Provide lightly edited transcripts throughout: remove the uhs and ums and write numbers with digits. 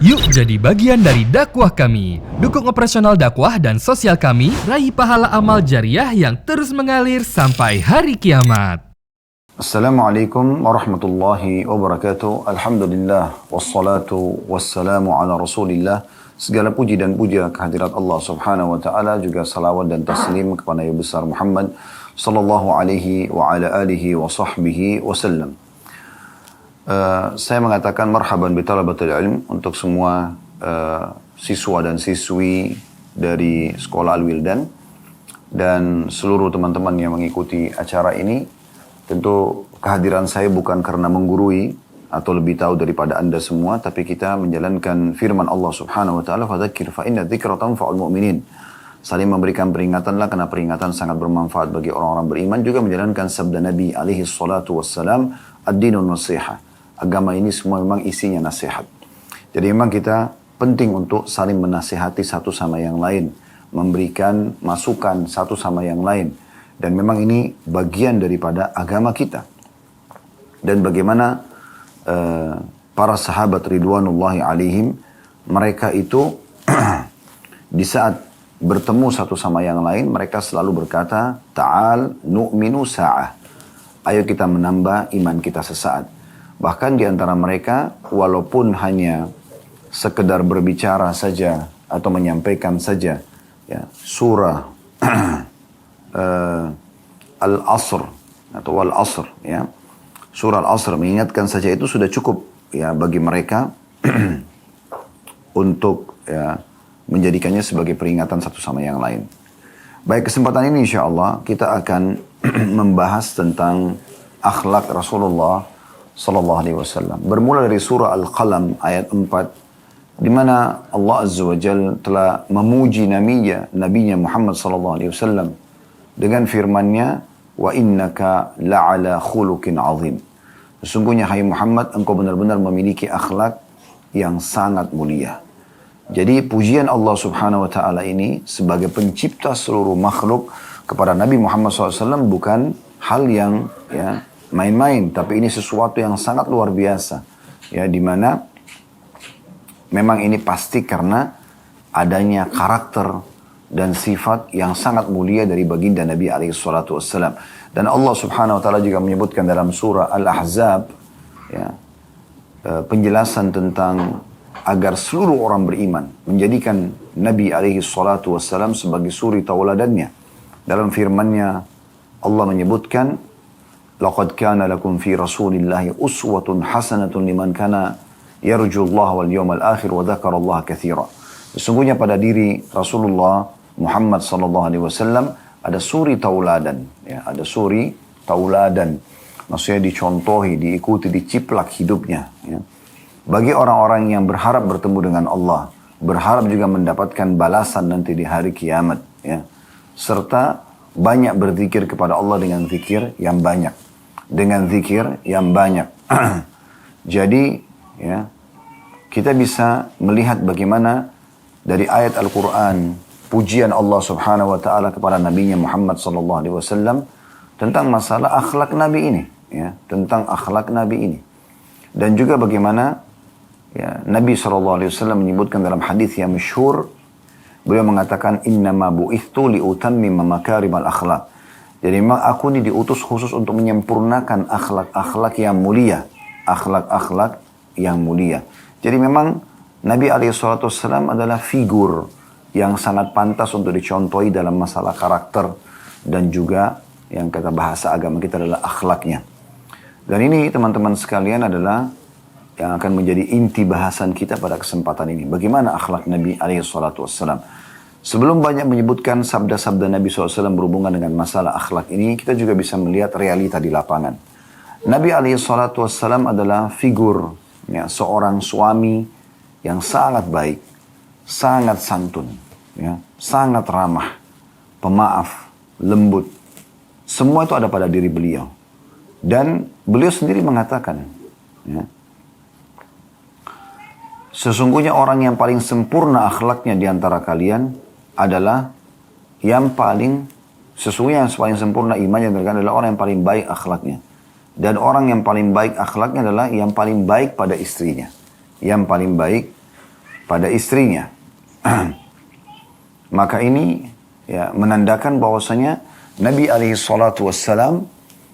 Yuk jadi bagian dari dakwah kami. Dukung operasional dakwah dan sosial kami, raih pahala amal jariah yang terus mengalir sampai hari kiamat. Assalamualaikum warahmatullahi wabarakatuh. Alhamdulillah wassalatu wassalamu ala Rasulillah. Segala puji dan puja kehadirat Allah Subhanahu wa taala, juga salawat dan taslim kepada Nabi besar Muhammad sallallahu alaihi wa ala alihi wa sahbihi wasallam. Saya mengatakan marhaban bi talabatul ilm untuk semua siswa dan siswi dari Sekolah Al-Wildan dan seluruh teman-teman yang mengikuti acara ini. Tentu kehadiran saya bukan karena menggurui atau lebih tahu daripada Anda semua, tapi kita menjalankan firman Allah Subhanahu wa taala, "Fadzakir fa inna dzikra tanfa'ul mu'minin." Saling memberikan peringatanlah karena peringatan sangat bermanfaat bagi orang-orang beriman, juga menjalankan sabda Nabi alaihi salatu wassalam, "Ad-dinun nasiha." Agama ini semua memang isinya nasihat. Jadi memang kita penting untuk saling menasihati satu sama yang lain, memberikan masukan satu sama yang lain. Dan memang ini bagian daripada agama kita. Dan bagaimana para sahabat ridwanullahi alaihim, mereka itu di saat bertemu satu sama yang lain, mereka selalu berkata, "Ta'al nu'minu sa'ah." Ayo kita menambah iman kita sesaat. Bahkan di antara mereka, walaupun hanya sekedar berbicara saja atau menyampaikan saja ya, surah Al-Asr atau Wal-Asr, ya, surah Al-Asr mengingatkan saja itu sudah cukup ya bagi mereka untuk ya, menjadikannya sebagai peringatan satu sama yang lain. Baik, kesempatan ini insya Allah kita akan membahas tentang akhlak Rasulullah Sallallahu Alaihi Wasallam. Bermula dari surah Al-Qalam ayat 4, di mana Allah Azza wa Jal telah memuji nabinya Muhammad Sallallahu Alaihi Wasallam dengan firman-Nya, "Wa innaka la'ala khuluqin azim." Sesungguhnya hai Muhammad, engkau benar-benar memiliki akhlak yang sangat mulia. Jadi pujian Allah Subhanahu wa taala ini sebagai pencipta seluruh makhluk kepada Nabi Muhammad SAW bukan hal yang ya main-main, tapi ini sesuatu yang sangat luar biasa, ya, dimana memang ini pasti karena adanya karakter dan sifat yang sangat mulia dari baginda Nabi alaihissalatu wassalam. Dan Allah Subhanahu wa taala juga menyebutkan dalam surah Al-Ahzab, ya, penjelasan tentang agar seluruh orang beriman menjadikan Nabi alaihissalatu wassalam sebagai suri tauladannya. Dalam firman-Nya Allah menyebutkan, "Laqad kana lakum fi Rasulillahi uswatun hasanatun liman kana yarjullaha wal yawmal akhir wa dzakarallaha katsira." Sesungguhnya pada diri Rasulullah Muhammad sallallahu alaihi wasallam ada suri tauladan, ya, ada suri tauladan. Maksudnya dicontohi, diikuti, diciplak hidupnya, ya. Bagi orang-orang yang berharap bertemu dengan Allah, berharap juga mendapatkan balasan nanti di hari kiamat, ya. Serta banyak berzikir kepada Allah dengan zikir yang banyak. Dengan zikir yang banyak. Jadi ya, kita bisa melihat bagaimana dari ayat Al-Quran pujian Allah Subhanahu wa taala kepada nabinya Muhammad sallallahu alaihi wasallam tentang masalah akhlak Nabi ini, ya, tentang akhlak Nabi ini. Dan juga bagaimana ya, Nabi sallallahu alaihi wasallam menyebutkan dalam hadis yang masyhur, beliau mengatakan, "Innama bu'ithtu liutammima makarimal akhlak." Jadi memang aku ini diutus khusus untuk menyempurnakan akhlak-akhlak yang mulia. Akhlak-akhlak yang mulia. Jadi memang Nabi SAW adalah figur yang sangat pantas untuk dicontohi dalam masalah karakter. Dan juga yang kata bahasa agama kita adalah akhlaknya. Dan ini teman-teman sekalian adalah yang akan menjadi inti bahasan kita pada kesempatan ini. Bagaimana akhlak Nabi SAW. Sebelum banyak menyebutkan sabda-sabda Nabi SAW berhubungan dengan masalah akhlak ini, kita juga bisa melihat realita di lapangan. Nabi SAW adalah figur, ya, seorang suami yang sangat baik, sangat santun, ya, sangat ramah, pemaaf, lembut. Semua itu ada pada diri beliau. Dan beliau sendiri mengatakan, ya, sesungguhnya orang yang paling sempurna akhlaknya di antara kalian adalah yang paling, sesungguhnya yang paling sempurna imannya adalah orang yang paling baik akhlaknya. Dan orang yang paling baik akhlaknya adalah yang paling baik pada istrinya. Yang paling baik pada istrinya. Maka ini ya menandakan bahwasanya Nabi alaihi salatu wassalam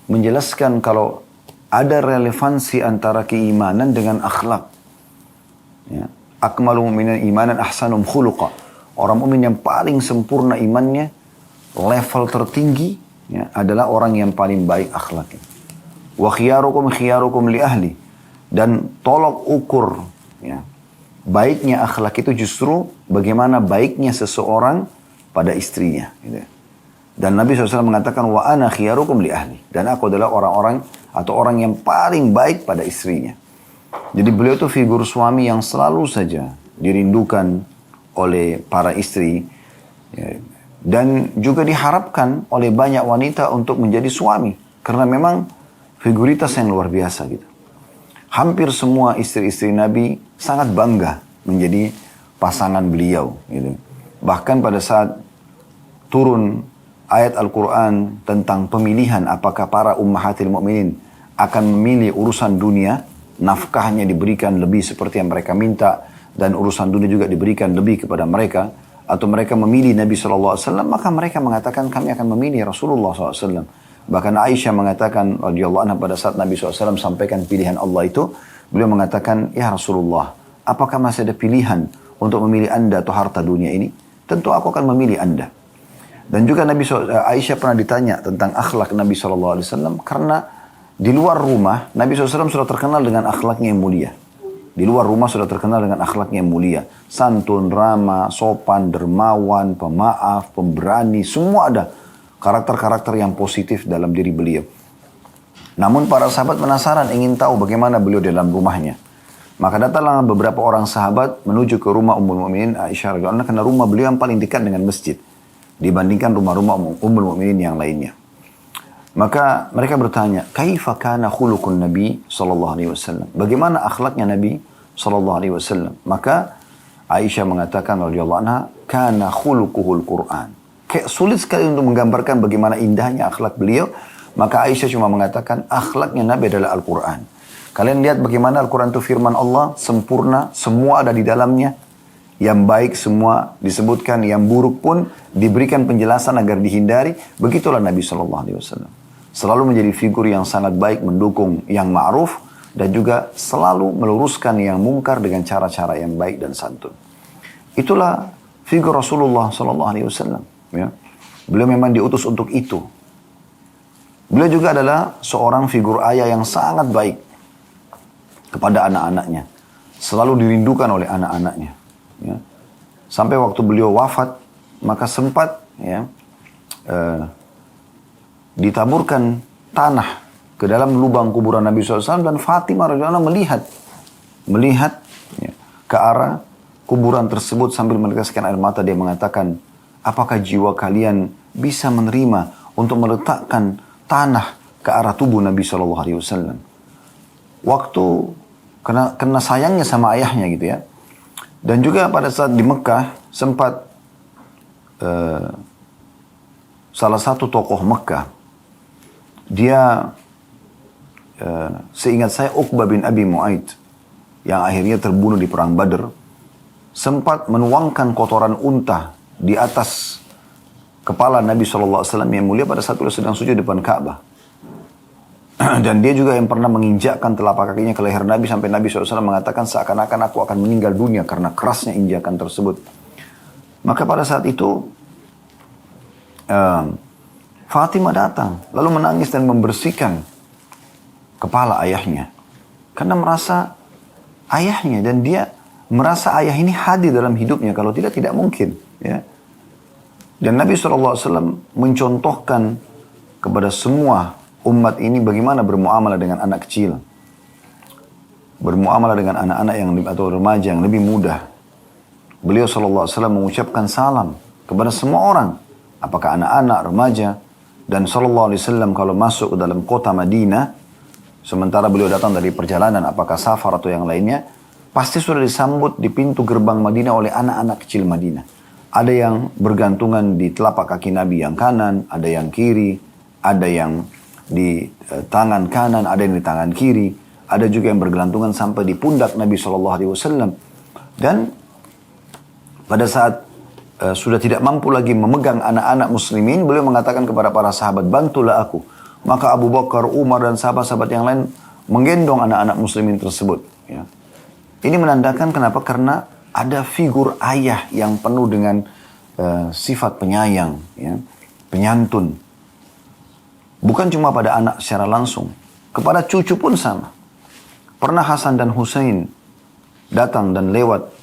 menjelaskan kalau ada relevansi antara keimanan dengan akhlak. Ya. Akmalul mu'minin imanan ahsanum khuluqa. Orang mukmin yang paling sempurna imannya, level tertinggi ya, adalah orang yang paling baik akhlaknya. Wa khiyarukum li ahli. Dan tolok ukur ya, baiknya akhlak itu justru bagaimana baiknya seseorang pada istrinya. Gitu. Dan Nabi SAW mengatakan, wa ana khiyarukum li ahli. Dan aku adalah orang-orang atau orang yang paling baik pada istrinya. Jadi beliau itu figur suami yang selalu saja dirindukan oleh para istri. Ya, dan juga diharapkan oleh banyak wanita untuk menjadi suami. Karena memang figuritas yang luar biasa gitu. Hampir semua istri-istri Nabi sangat bangga menjadi pasangan beliau. Gitu. Bahkan pada saat turun ayat Al-Quran tentang pemilihan apakah para ummahatil mu'minin akan memilih urusan dunia, nafkahnya diberikan lebih seperti yang mereka minta, dan urusan dunia juga diberikan lebih kepada mereka, atau mereka memilih Nabi SAW, maka mereka mengatakan kami akan memilih Rasulullah SAW. Bahkan Aisyah mengatakan radhiyallahu anha pada saat Nabi SAW sampaikan pilihan Allah itu, beliau mengatakan, ya Rasulullah, apakah masih ada pilihan untuk memilih anda atau harta dunia ini? Tentu aku akan memilih anda. Dan juga Aisyah pernah ditanya tentang akhlak Nabi SAW, karena di luar rumah Nabi SAW sudah terkenal dengan akhlaknya yang mulia. Di luar rumah sudah terkenal dengan akhlaknya yang mulia. Santun, ramah, sopan, dermawan, pemaaf, pemberani, semua ada karakter-karakter yang positif dalam diri beliau. Namun para sahabat penasaran, ingin tahu bagaimana beliau dalam rumahnya. Maka datanglah beberapa orang sahabat menuju ke rumah Ummul Mukminin Aisyah radhiyallahu anha, karena rumah beliau yang paling dekat dengan masjid dibandingkan rumah-rumah Ummul Mukminin yang lainnya. Maka mereka bertanya, kaifa kana khuluqun Nabi sallallahu alaihi wasallam? Bagaimana akhlaknya Nabi sallallahu alaihi wasallam? Maka Aisyah mengatakan radhiyallahu anha, kana khuluquhul Quran. Kayak sulit sekali untuk menggambarkan bagaimana indahnya akhlak beliau. Maka Aisyah cuma mengatakan akhlaknya Nabi adalah Al-Quran. Kalian lihat bagaimana Al-Quran itu firman Allah, sempurna, semua ada di dalamnya. Yang baik semua disebutkan, yang buruk pun diberikan penjelasan agar dihindari. Begitulah Nabi SAW. Selalu menjadi figur yang sangat baik, mendukung yang ma'ruf, dan juga selalu meluruskan yang mungkar dengan cara-cara yang baik dan santun. Itulah figur Rasulullah SAW. Ya. Beliau memang diutus untuk itu. Beliau juga adalah seorang figur ayah yang sangat baik kepada anak-anaknya. Selalu dirindukan oleh anak-anaknya. Ya. Sampai waktu beliau wafat, maka sempat ya, ditaburkan tanah ke dalam lubang kuburan Nabi SAW, dan Fatimah radhiyallahu anha melihat ya, ke arah kuburan tersebut sambil meneteskan air mata. Dia mengatakan, apakah jiwa kalian bisa menerima untuk meletakkan tanah ke arah tubuh Nabi SAW? Waktu kena sayangnya sama ayahnya gitu ya. Dan juga pada saat di Mekah sempat salah satu tokoh Mekah, dia seingat saya Uqbah bin Abi Mu'aid yang akhirnya terbunuh di perang Badr, sempat menuangkan kotoran unta di atas kepala Nabi SAW yang mulia pada saat beliau sedang sujud di depan Ka'bah. Dan dia juga yang pernah menginjakkan telapak kakinya ke leher Nabi sampai Nabi SAW mengatakan seakan-akan aku akan meninggal dunia karena kerasnya injakan tersebut. Maka pada saat itu Fatimah datang lalu menangis dan membersihkan kepala ayahnya karena merasa ayahnya, dan dia merasa ayah ini hadir dalam hidupnya, kalau tidak mungkin ya. Dan Nabi SAW mencontohkan kepada semua umat ini bagaimana bermuamalah dengan anak kecil, bermuamalah dengan anak-anak yang atau remaja yang lebih muda. Beliau SAW mengucapkan salam kepada semua orang, apakah anak-anak, remaja. Dan SAW kalau masuk ke dalam kota Madinah, sementara beliau datang dari perjalanan, apakah safar atau yang lainnya, pasti sudah disambut di pintu gerbang Madinah oleh anak-anak kecil Madinah. Ada yang bergantungan di telapak kaki Nabi yang kanan, ada yang kiri, ada yang di tangan kanan, ada yang di tangan kiri, ada juga yang bergelantungan sampai di pundak Nabi SAW. Dan pada saat sudah tidak mampu lagi memegang anak-anak muslimin, beliau mengatakan kepada para sahabat, bantulah aku. Maka Abu Bakar, Umar dan sahabat-sahabat yang lain menggendong anak-anak muslimin tersebut. Ya. Ini menandakan kenapa? Karena ada figur ayah yang penuh dengan sifat penyayang, ya, penyantun. Bukan cuma pada anak secara langsung, kepada cucu pun sama. Pernah Hasan dan Husain datang dan lewat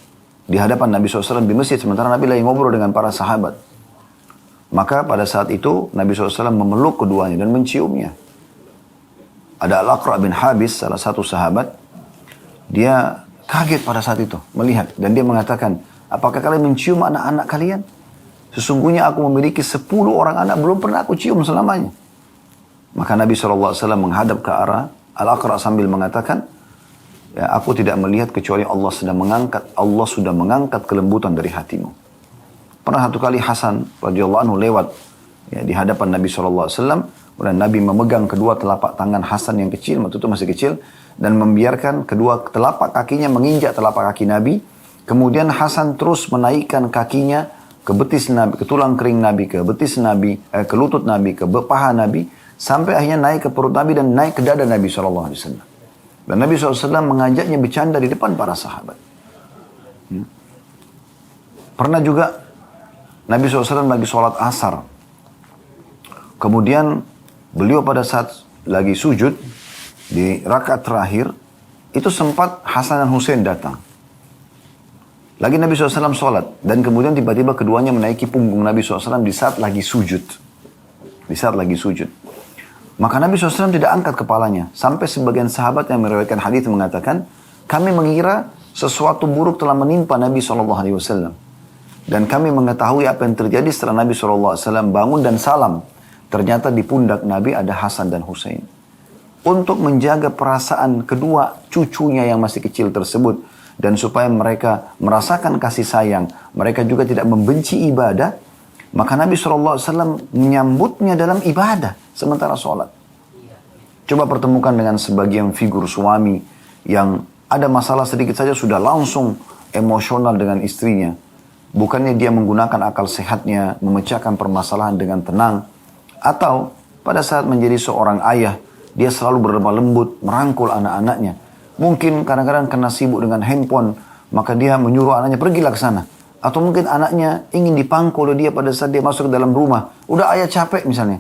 di hadapan Nabi SAW di masjid, sementara Nabi lagi ngobrol dengan para sahabat. Maka pada saat itu Nabi SAW memeluk keduanya dan menciumnya. Ada Al-Aqra' bin Habis, salah satu sahabat, dia kaget pada saat itu melihat. Dan dia mengatakan, apakah kalian mencium anak-anak kalian? Sesungguhnya aku memiliki 10 orang anak, belum pernah aku cium selamanya. Maka Nabi SAW menghadap ke arah Al-Aqra' sambil mengatakan, ya, aku tidak melihat kecuali Allah sudah mengangkat kelembutan dari hatimu. Pernah satu kali Hasan radhiyallahu anhu lewat ya, di hadapan Nabi SAW, dan Nabi memegang kedua telapak tangan Hasan yang kecil, waktu itu masih kecil, dan membiarkan kedua telapak kakinya menginjak telapak kaki Nabi. Kemudian Hasan terus menaikkan kakinya ke betis Nabi, ke tulang kering Nabi, ke betis Nabi, ke lutut Nabi, ke paha Nabi, sampai akhirnya naik ke perut Nabi dan naik ke dada Nabi SAW. Dan Nabi SAW mengajaknya bercanda di depan para sahabat. Pernah juga Nabi SAW lagi sholat asar. Kemudian beliau pada saat lagi sujud di rakaat terakhir, itu sempat Hasan dan Husain datang. Lagi Nabi SAW sholat. Dan kemudian tiba-tiba keduanya menaiki punggung Nabi SAW di saat lagi sujud. Di saat lagi sujud. Maka Nabi SAW tidak angkat kepalanya. Sampai sebagian sahabat yang meriwayatkan hadis mengatakan, kami mengira sesuatu buruk telah menimpa Nabi SAW. Dan kami mengetahui apa yang terjadi setelah Nabi SAW bangun dan salam. Ternyata di pundak Nabi ada Hasan dan Husain. Untuk menjaga perasaan kedua cucunya yang masih kecil tersebut. Dan supaya mereka merasakan kasih sayang. Mereka juga tidak membenci ibadah. Maka Nabi SAW menyambutnya dalam ibadah sementara sholat. Coba pertemukan dengan sebagian figur suami yang ada masalah sedikit saja sudah langsung emosional dengan istrinya. Bukannya dia menggunakan akal sehatnya, memecahkan permasalahan dengan tenang. Atau pada saat menjadi seorang ayah, dia selalu berlemah lembut, merangkul anak-anaknya. Mungkin kadang-kadang karena sibuk dengan handphone, maka dia menyuruh anaknya pergilah ke sana. Atau mungkin anaknya ingin dipangku oleh dia pada saat dia masuk ke dalam rumah. Udah ayah capek misalnya.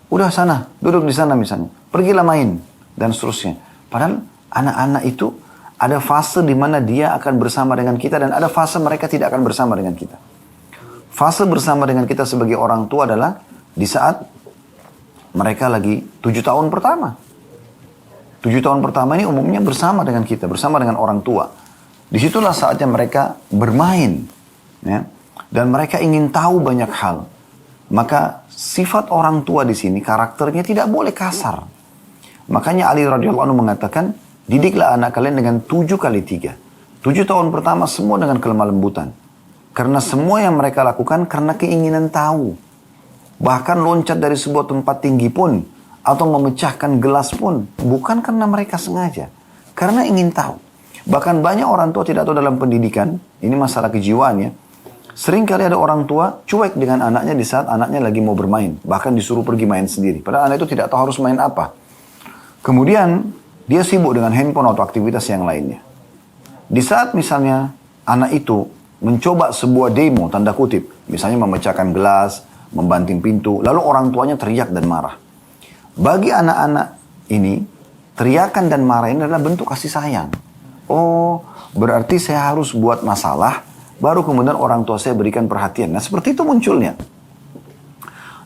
Udah sana, duduk di sana misalnya. Pergilah main. Dan seterusnya. Padahal anak-anak itu ada fase di mana dia akan bersama dengan kita. Dan ada fase mereka tidak akan bersama dengan kita. Fase bersama dengan kita sebagai orang tua adalah di saat mereka lagi 7 tahun pertama. 7 tahun pertama ini umumnya bersama dengan kita. Bersama dengan orang tua. Disitulah saatnya mereka bermain. Ya, dan mereka ingin tahu banyak hal. Maka sifat orang tua di sini karakternya tidak boleh kasar. Makanya Ali radhiyallahu anhu mengatakan, didiklah anak kalian dengan 7 kali 3. 7 tahun pertama semua dengan kelemah lembutan. Karena semua yang mereka lakukan karena keinginan tahu. Bahkan loncat dari sebuah tempat tinggi pun atau memecahkan gelas pun bukan karena mereka sengaja, karena ingin tahu. Bahkan banyak orang tua tidak tahu dalam pendidikan, ini masalah kejiwaan ya. Sering kali ada orang tua cuek dengan anaknya di saat anaknya lagi mau bermain. Bahkan disuruh pergi main sendiri. Padahal anak itu tidak tahu harus main apa. Kemudian dia sibuk dengan handphone atau aktivitas yang lainnya. Di saat misalnya anak itu mencoba sebuah demo, tanda kutip. Misalnya memecahkan gelas, membanting pintu. Lalu orang tuanya teriak dan marah. Bagi anak-anak ini, teriakan dan marah ini adalah bentuk kasih sayang. Oh, berarti saya harus buat masalah. Baru kemudian orang tua saya berikan perhatian. Nah seperti itu munculnya.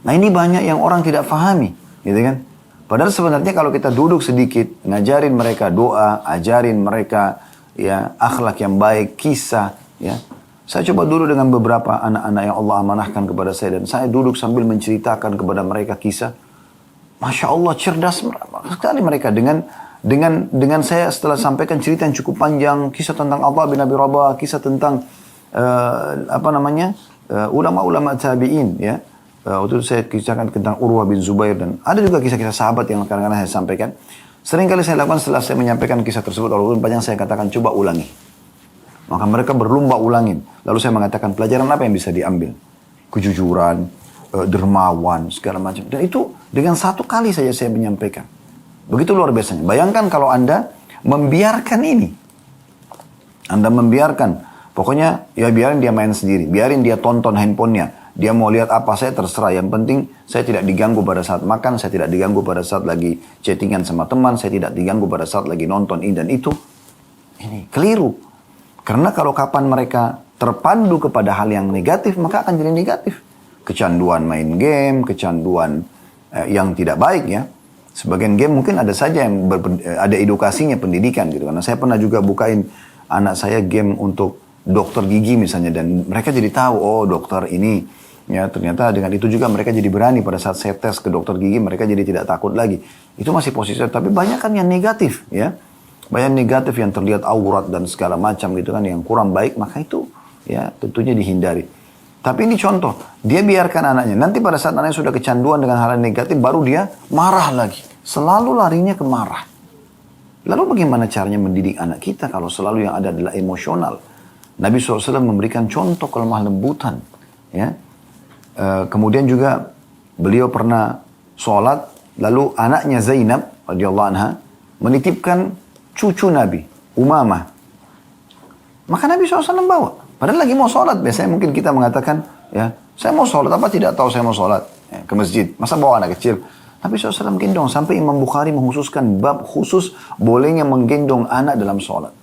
Nah ini banyak yang orang tidak pahami. Gitu kan? Padahal sebenarnya kalau kita duduk sedikit. Ngajarin mereka doa. Ajarin mereka ya akhlak yang baik. Kisah. Ya. Saya coba dulu dengan beberapa anak-anak yang Allah amanahkan kepada saya. Dan saya duduk sambil menceritakan kepada mereka kisah. Masya Allah cerdas sekali mereka. Dengan saya setelah sampaikan cerita yang cukup panjang. Kisah tentang Allah bin Abi Rabah. Kisah tentang ulama-ulama tabi'in ya. Waktu itu saya kisahkan tentang Urwah bin Zubair dan ada juga kisah-kisah sahabat yang kadang-kadang saya sampaikan. Sering kali saya lakukan setelah saya menyampaikan kisah tersebut walaupun panjang saya katakan coba ulangi. Maka mereka berlomba ulangin. Lalu saya mengatakan pelajaran apa yang bisa diambil? Kejujuran, dermawan, segala macam. Dan itu dengan satu kali saja saya menyampaikan. Begitu luar biasanya. Bayangkan kalau Anda membiarkan ini. Anda membiarkan. Pokoknya ya biarin dia main sendiri. Biarin dia tonton handphonenya. Dia mau lihat apa saya terserah. Yang penting saya tidak diganggu pada saat makan. Saya tidak diganggu pada saat lagi chattingan sama teman. Saya tidak diganggu pada saat lagi nonton ini dan itu. Ini keliru. Karena kalau kapan mereka terpandu kepada hal yang negatif, maka akan jadi negatif. Kecanduan main game, kecanduan yang tidak baik ya. Sebagian game mungkin ada saja yang ada edukasinya, pendidikan gitu. Karena saya pernah juga bukain anak saya game untuk dokter gigi misalnya. Dan mereka jadi tahu, oh dokter ini. Ya ternyata dengan itu juga mereka jadi berani pada saat saya tes ke dokter gigi, mereka jadi tidak takut lagi. Itu masih positif, tapi banyak kan yang negatif ya. Banyak negatif yang terlihat aurat dan segala macam gitu kan yang kurang baik, maka itu ya tentunya dihindari. Tapi ini contoh, dia biarkan anaknya. Nanti pada saat anaknya sudah kecanduan dengan hal yang negatif, baru dia marah lagi. Selalu larinya ke marah. Lalu bagaimana caranya mendidik anak kita kalau selalu yang ada adalah emosional? Nabi SAW memberikan contoh kelemah lembutan. Ya. Kemudian juga beliau pernah sholat, lalu anaknya Zainab radhiyallahu anha menitipkan cucu Nabi, Umamah. Maka Nabi SAW bawa. Padahal lagi mau sholat. Biasanya mungkin kita mengatakan, ya, saya mau sholat, apa tidak tahu saya mau sholat ya, ke masjid. Masa bawa anak kecil? Nabi SAW gendong. Sampai Imam Bukhari menghususkan bab khusus bolehnya menggendong anak dalam sholat.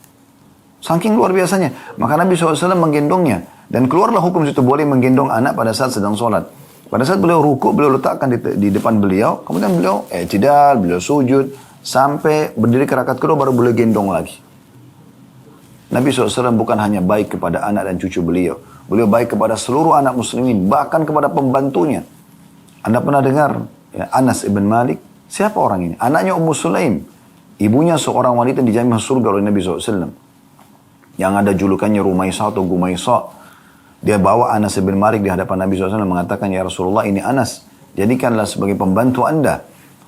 Saking luar biasanya. Maka Nabi SAW menggendongnya. Dan keluarlah hukum situ boleh menggendong anak pada saat sedang sholat. Pada saat beliau ruku, beliau letakkan di depan beliau. Kemudian beliau i'tidal, beliau sujud. Sampai berdiri ke rakaat kedua baru boleh gendong lagi. Nabi SAW bukan hanya baik kepada anak dan cucu beliau. Beliau baik kepada seluruh anak muslimin. Bahkan kepada pembantunya. Anda pernah dengar ya, Anas ibn Malik? Siapa orang ini? Anaknya Ummu Sulaim. Ibunya seorang wanita yang dijamin masuk surga oleh Nabi SAW. Yang ada julukannya Rumaisa atau Gumaisa. Dia bawa Anas ibn Malik di hadapan Nabi SAW mengatakan, ya Rasulullah ini Anas. Jadikanlah sebagai pembantu Anda.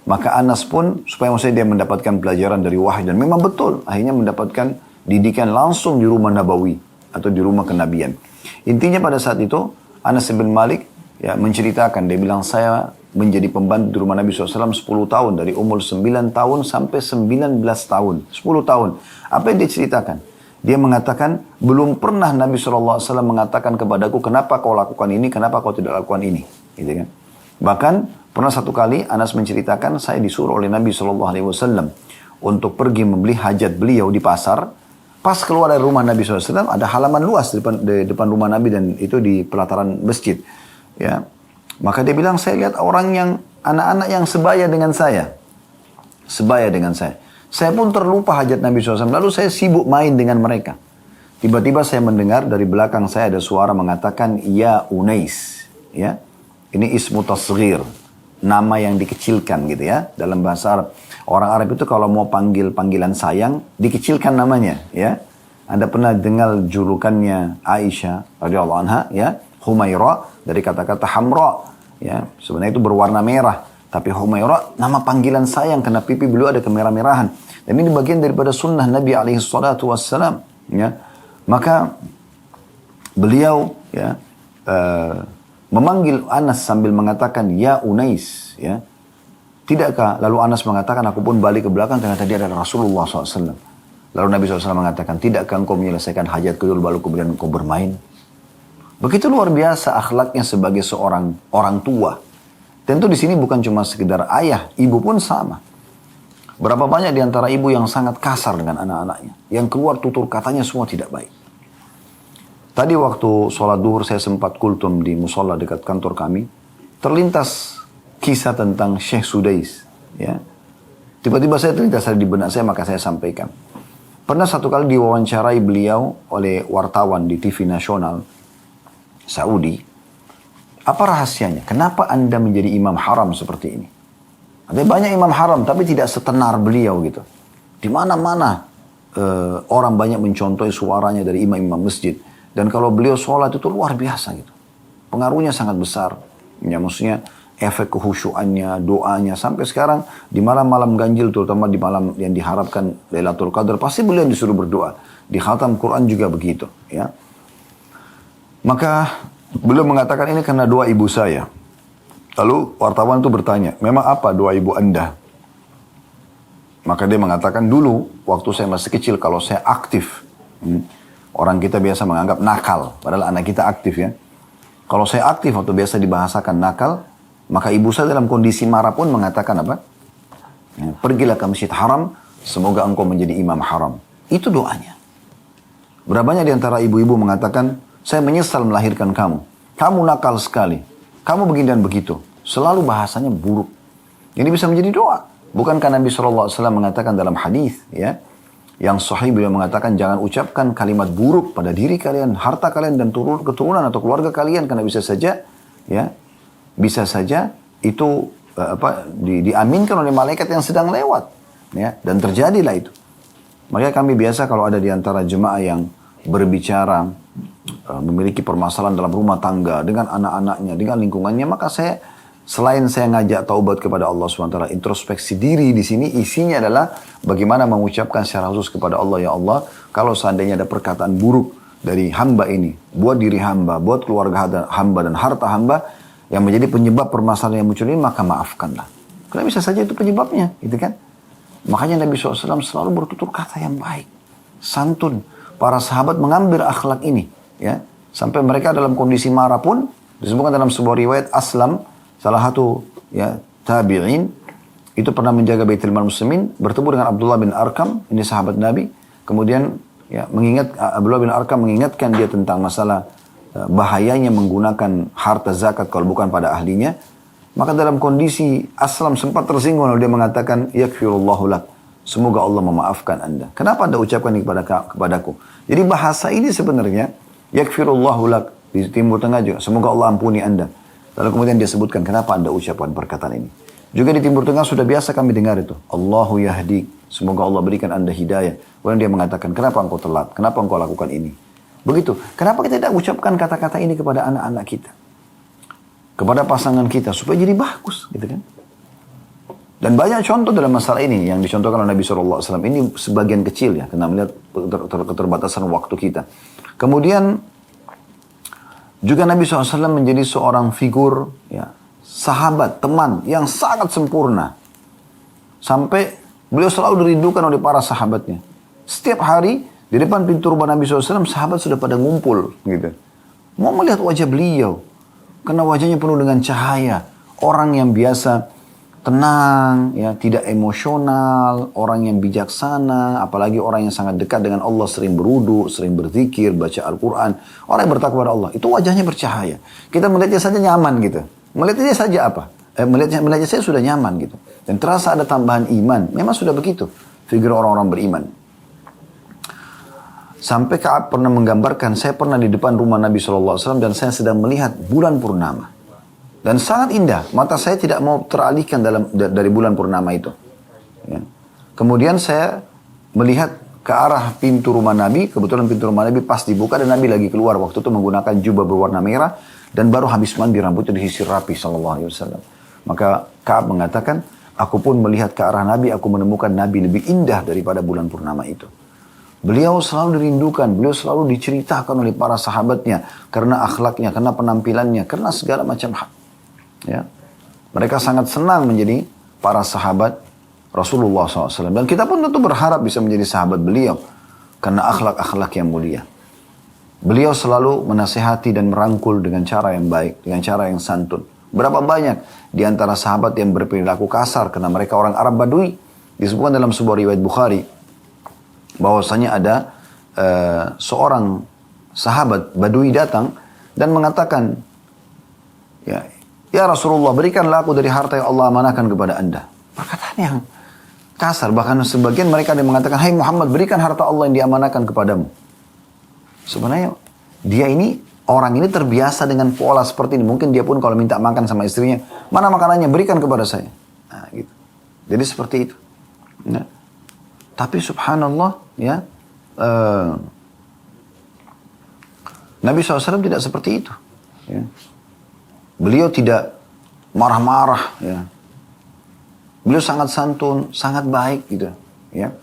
Maka Anas pun supaya maksudnya dia mendapatkan pelajaran dari wahyu. Dan memang betul akhirnya mendapatkan didikan langsung di rumah Nabawi. Atau di rumah kenabian. Intinya pada saat itu Anas bin Malik ya, menceritakan. Dia bilang saya menjadi pembantu di rumah Nabi SAW 10 tahun. Dari umur 9 tahun sampai 19 tahun. 10 tahun. Apa yang dia ceritakan? Dia mengatakan belum pernah Nabi SAW mengatakan kepadaku kenapa kau lakukan ini, kenapa kau tidak lakukan ini. Gitu kan? Bahkan pernah satu kali Anas menceritakan saya disuruh oleh Nabi SAW untuk pergi membeli hajat beliau di pasar. Pas keluar dari rumah Nabi SAW ada halaman luas di depan rumah Nabi dan itu di pelataran masjid. Ya, maka dia bilang saya lihat orang yang anak-anak yang sebaya dengan saya. Sebaya dengan saya. Saya pun terlupa hajat Nabi SAW. Lalu saya sibuk main dengan mereka. Tiba-tiba saya mendengar dari belakang saya ada suara mengatakan ya Unais. Ya, ini ismu tasghir. Nama yang dikecilkan gitu ya. Dalam bahasa Arab. Orang Arab itu kalau mau panggil panggilan sayang, dikecilkan namanya ya. Anda pernah dengar julukannya Aisyah radhiyallahu anha ya. Humaira dari kata-kata hamra ya. Sebenarnya itu berwarna merah. Tapi Humaira nama panggilan sayang karena pipi beliau ada kemerah-merahan. Dan ini bagian daripada sunnah Nabi SAW ya. Maka beliau ya memanggil Anas sambil mengatakan ya Unais ya. Tidakkah? Lalu Anas mengatakan aku pun balik ke belakang ternyata dia adalah Rasulullah SAW. Lalu Nabi SAW mengatakan tidakkah engkau menyelesaikan hajat kedua lalu kemudian engkau bermain? Begitu luar biasa akhlaknya sebagai seorang orang tua. Tentu di sini bukan cuma sekedar ayah, ibu pun sama. Berapa banyak di antara ibu yang sangat kasar dengan anak-anaknya. Yang keluar tutur katanya semua tidak baik. Tadi waktu sholat duhur saya sempat kultum di musola dekat kantor kami. Terlintas kisah tentang Syekh Sudais. Ya. Tiba-tiba saya terlintas di benak saya maka saya sampaikan. Pernah satu kali diwawancarai beliau oleh wartawan di TV nasional Saudi. Apa rahasianya? Kenapa Anda menjadi imam haram seperti ini? Ada banyak imam haram tapi tidak setenar beliau gitu. Di mana-mana orang banyak mencontohi suaranya dari imam-imam masjid. Dan kalau beliau sholat itu luar biasa gitu. Pengaruhnya sangat besar. Ya maksudnya efek kehusyuannya, doanya. Sampai sekarang di malam-malam ganjil, terutama di malam yang diharapkan Lailatul Qadar, pasti beliau disuruh berdoa. Di khatam Quran juga begitu. Ya. Maka beliau mengatakan ini karena doa ibu saya. Lalu wartawan itu bertanya, memang apa doa ibu Anda? Maka dia mengatakan dulu waktu saya masih kecil kalau saya aktif. Orang kita biasa menganggap nakal, padahal anak kita aktif ya. Kalau saya aktif atau biasa dibahasakan nakal, maka ibu saya dalam kondisi marah pun mengatakan apa? Ya, pergilah ke masjid haram, semoga engkau menjadi imam haram. Itu doanya. Berapa banyak di antara ibu-ibu mengatakan, saya menyesal melahirkan kamu. Kamu nakal sekali. Kamu begini dan begitu. Selalu bahasanya buruk. Ini bisa menjadi doa. Bukankah Nabi SAW mengatakan dalam hadis ya, yang sahih beliau mengatakan jangan ucapkan kalimat buruk pada diri kalian, harta kalian dan keturunan atau keluarga kalian karena bisa saja itu diaminkan oleh malaikat yang sedang lewat ya, dan terjadilah itu. Makanya kami biasa kalau ada di antara jemaah yang berbicara memiliki permasalahan dalam rumah tangga dengan anak-anaknya, dengan lingkungannya, maka selain saya ngajak taubat kepada Allah SWT, introspeksi diri di sini isinya adalah bagaimana mengucapkan secara khusus kepada Allah, ya Allah, kalau seandainya ada perkataan buruk dari hamba ini, buat diri hamba, buat keluarga hamba dan harta hamba yang menjadi penyebab permasalahan yang muncul ini, maka maafkanlah. Karena bisa saja itu penyebabnya, gitu kan? Makanya Nabi SAW selalu bertutur kata yang baik, santun. Para sahabat mengambil akhlak ini, ya, sampai mereka dalam kondisi marah pun disebutkan dalam sebuah riwayat Aslam, salah satu ya tabi'in itu pernah menjaga Baitul Mal Muslimin, bertemu dengan Abdullah bin Arkam, ini sahabat Nabi, kemudian ya Abdullah bin Arkam mengingatkan dia tentang masalah bahayanya menggunakan harta zakat kalau bukan pada ahlinya. Maka dalam kondisi Aslam sempat tersinggung lalu dia mengatakan yakfirullahu lak, semoga Allah memaafkan Anda. Kenapa Anda ucapkan ini kepadaku? Jadi bahasa ini sebenarnya yakfirullahu lak di Timur Tengah juga, semoga Allah ampuni Anda. Lalu kemudian dia sebutkan kenapa Anda ucapkan perkataan ini. Juga di Timur Tengah sudah biasa kami dengar itu. Allahu yahdi, semoga Allah berikan Anda hidayah. Kemudian dia mengatakan, kenapa engkau telat? Kenapa engkau lakukan ini? Begitu. Kenapa kita tidak ucapkan kata-kata ini kepada anak-anak kita? Kepada pasangan kita, supaya jadi bagus. Gitu kan? Dan banyak contoh dalam masalah ini yang dicontohkan oleh Nabi SAW. Ini sebagian kecil ya, karena melihat keterbatasan waktu kita. Kemudian juga Nabi SAW menjadi seorang figur, ya, sahabat, teman yang sangat sempurna. Sampai beliau selalu dirindukan oleh para sahabatnya. Setiap hari di depan pintu rumah Nabi SAW, sahabat sudah pada ngumpul. Gitu. Mau melihat wajah beliau. Karena wajahnya penuh dengan cahaya. Orang yang biasa tenang, ya, tidak emosional, orang yang bijaksana, apalagi orang yang sangat dekat dengan Allah, sering berwudu, sering berzikir, baca Al-Quran, orang yang bertakwa kepada Allah, itu wajahnya bercahaya. Kita melihatnya saja nyaman gitu. Melihatnya saja apa? Melihatnya saya sudah nyaman gitu. Dan terasa ada tambahan iman. Memang sudah begitu figur orang-orang beriman. Sampai Ka'ab pernah menggambarkan, saya pernah di depan rumah Nabi SAW dan saya sedang melihat bulan purnama. Dan sangat indah, mata saya tidak mau teralihkan dari bulan purnama itu. Ya. Kemudian saya melihat ke arah pintu rumah Nabi, kebetulan pintu rumah Nabi pas dibuka dan Nabi lagi keluar. Waktu itu menggunakan jubah berwarna merah dan baru habis mandi, rambutnya disisir rapi SAW. Maka Ka'ab mengatakan, aku pun melihat ke arah Nabi, aku menemukan Nabi lebih indah daripada bulan purnama itu. Beliau selalu dirindukan, beliau selalu diceritakan oleh para sahabatnya karena akhlaknya, karena penampilannya, karena segala macam hal. Ya. Mereka sangat senang menjadi para sahabat Rasulullah SAW. Dan kita pun tentu berharap bisa menjadi sahabat beliau karena akhlak-akhlak yang mulia. Beliau selalu menasihati dan merangkul dengan cara yang baik, dengan cara yang santun. Berapa banyak di antara sahabat yang berperilaku kasar karena mereka orang Arab Badui. Disebutkan dalam sebuah riwayat Bukhari bahwasanya ada seorang sahabat Badui datang dan mengatakan, ya Rasulullah, berikanlah aku dari harta yang Allah amanahkan kepada Anda. Perkataan yang kasar, bahkan sebagian mereka ada yang mengatakan, hai Muhammad, berikan harta Allah yang diamanahkan kepadamu. Sebenarnya orang ini terbiasa dengan pola seperti ini. Mungkin dia pun kalau minta makan sama istrinya, mana makanannya, berikan kepada saya. Nah, gitu. Jadi seperti itu. Nah. Tapi subhanallah, ya, Nabi SAW tidak seperti itu. Ya. Beliau tidak marah-marah, ya. Beliau sangat santun, sangat baik gitu, ya.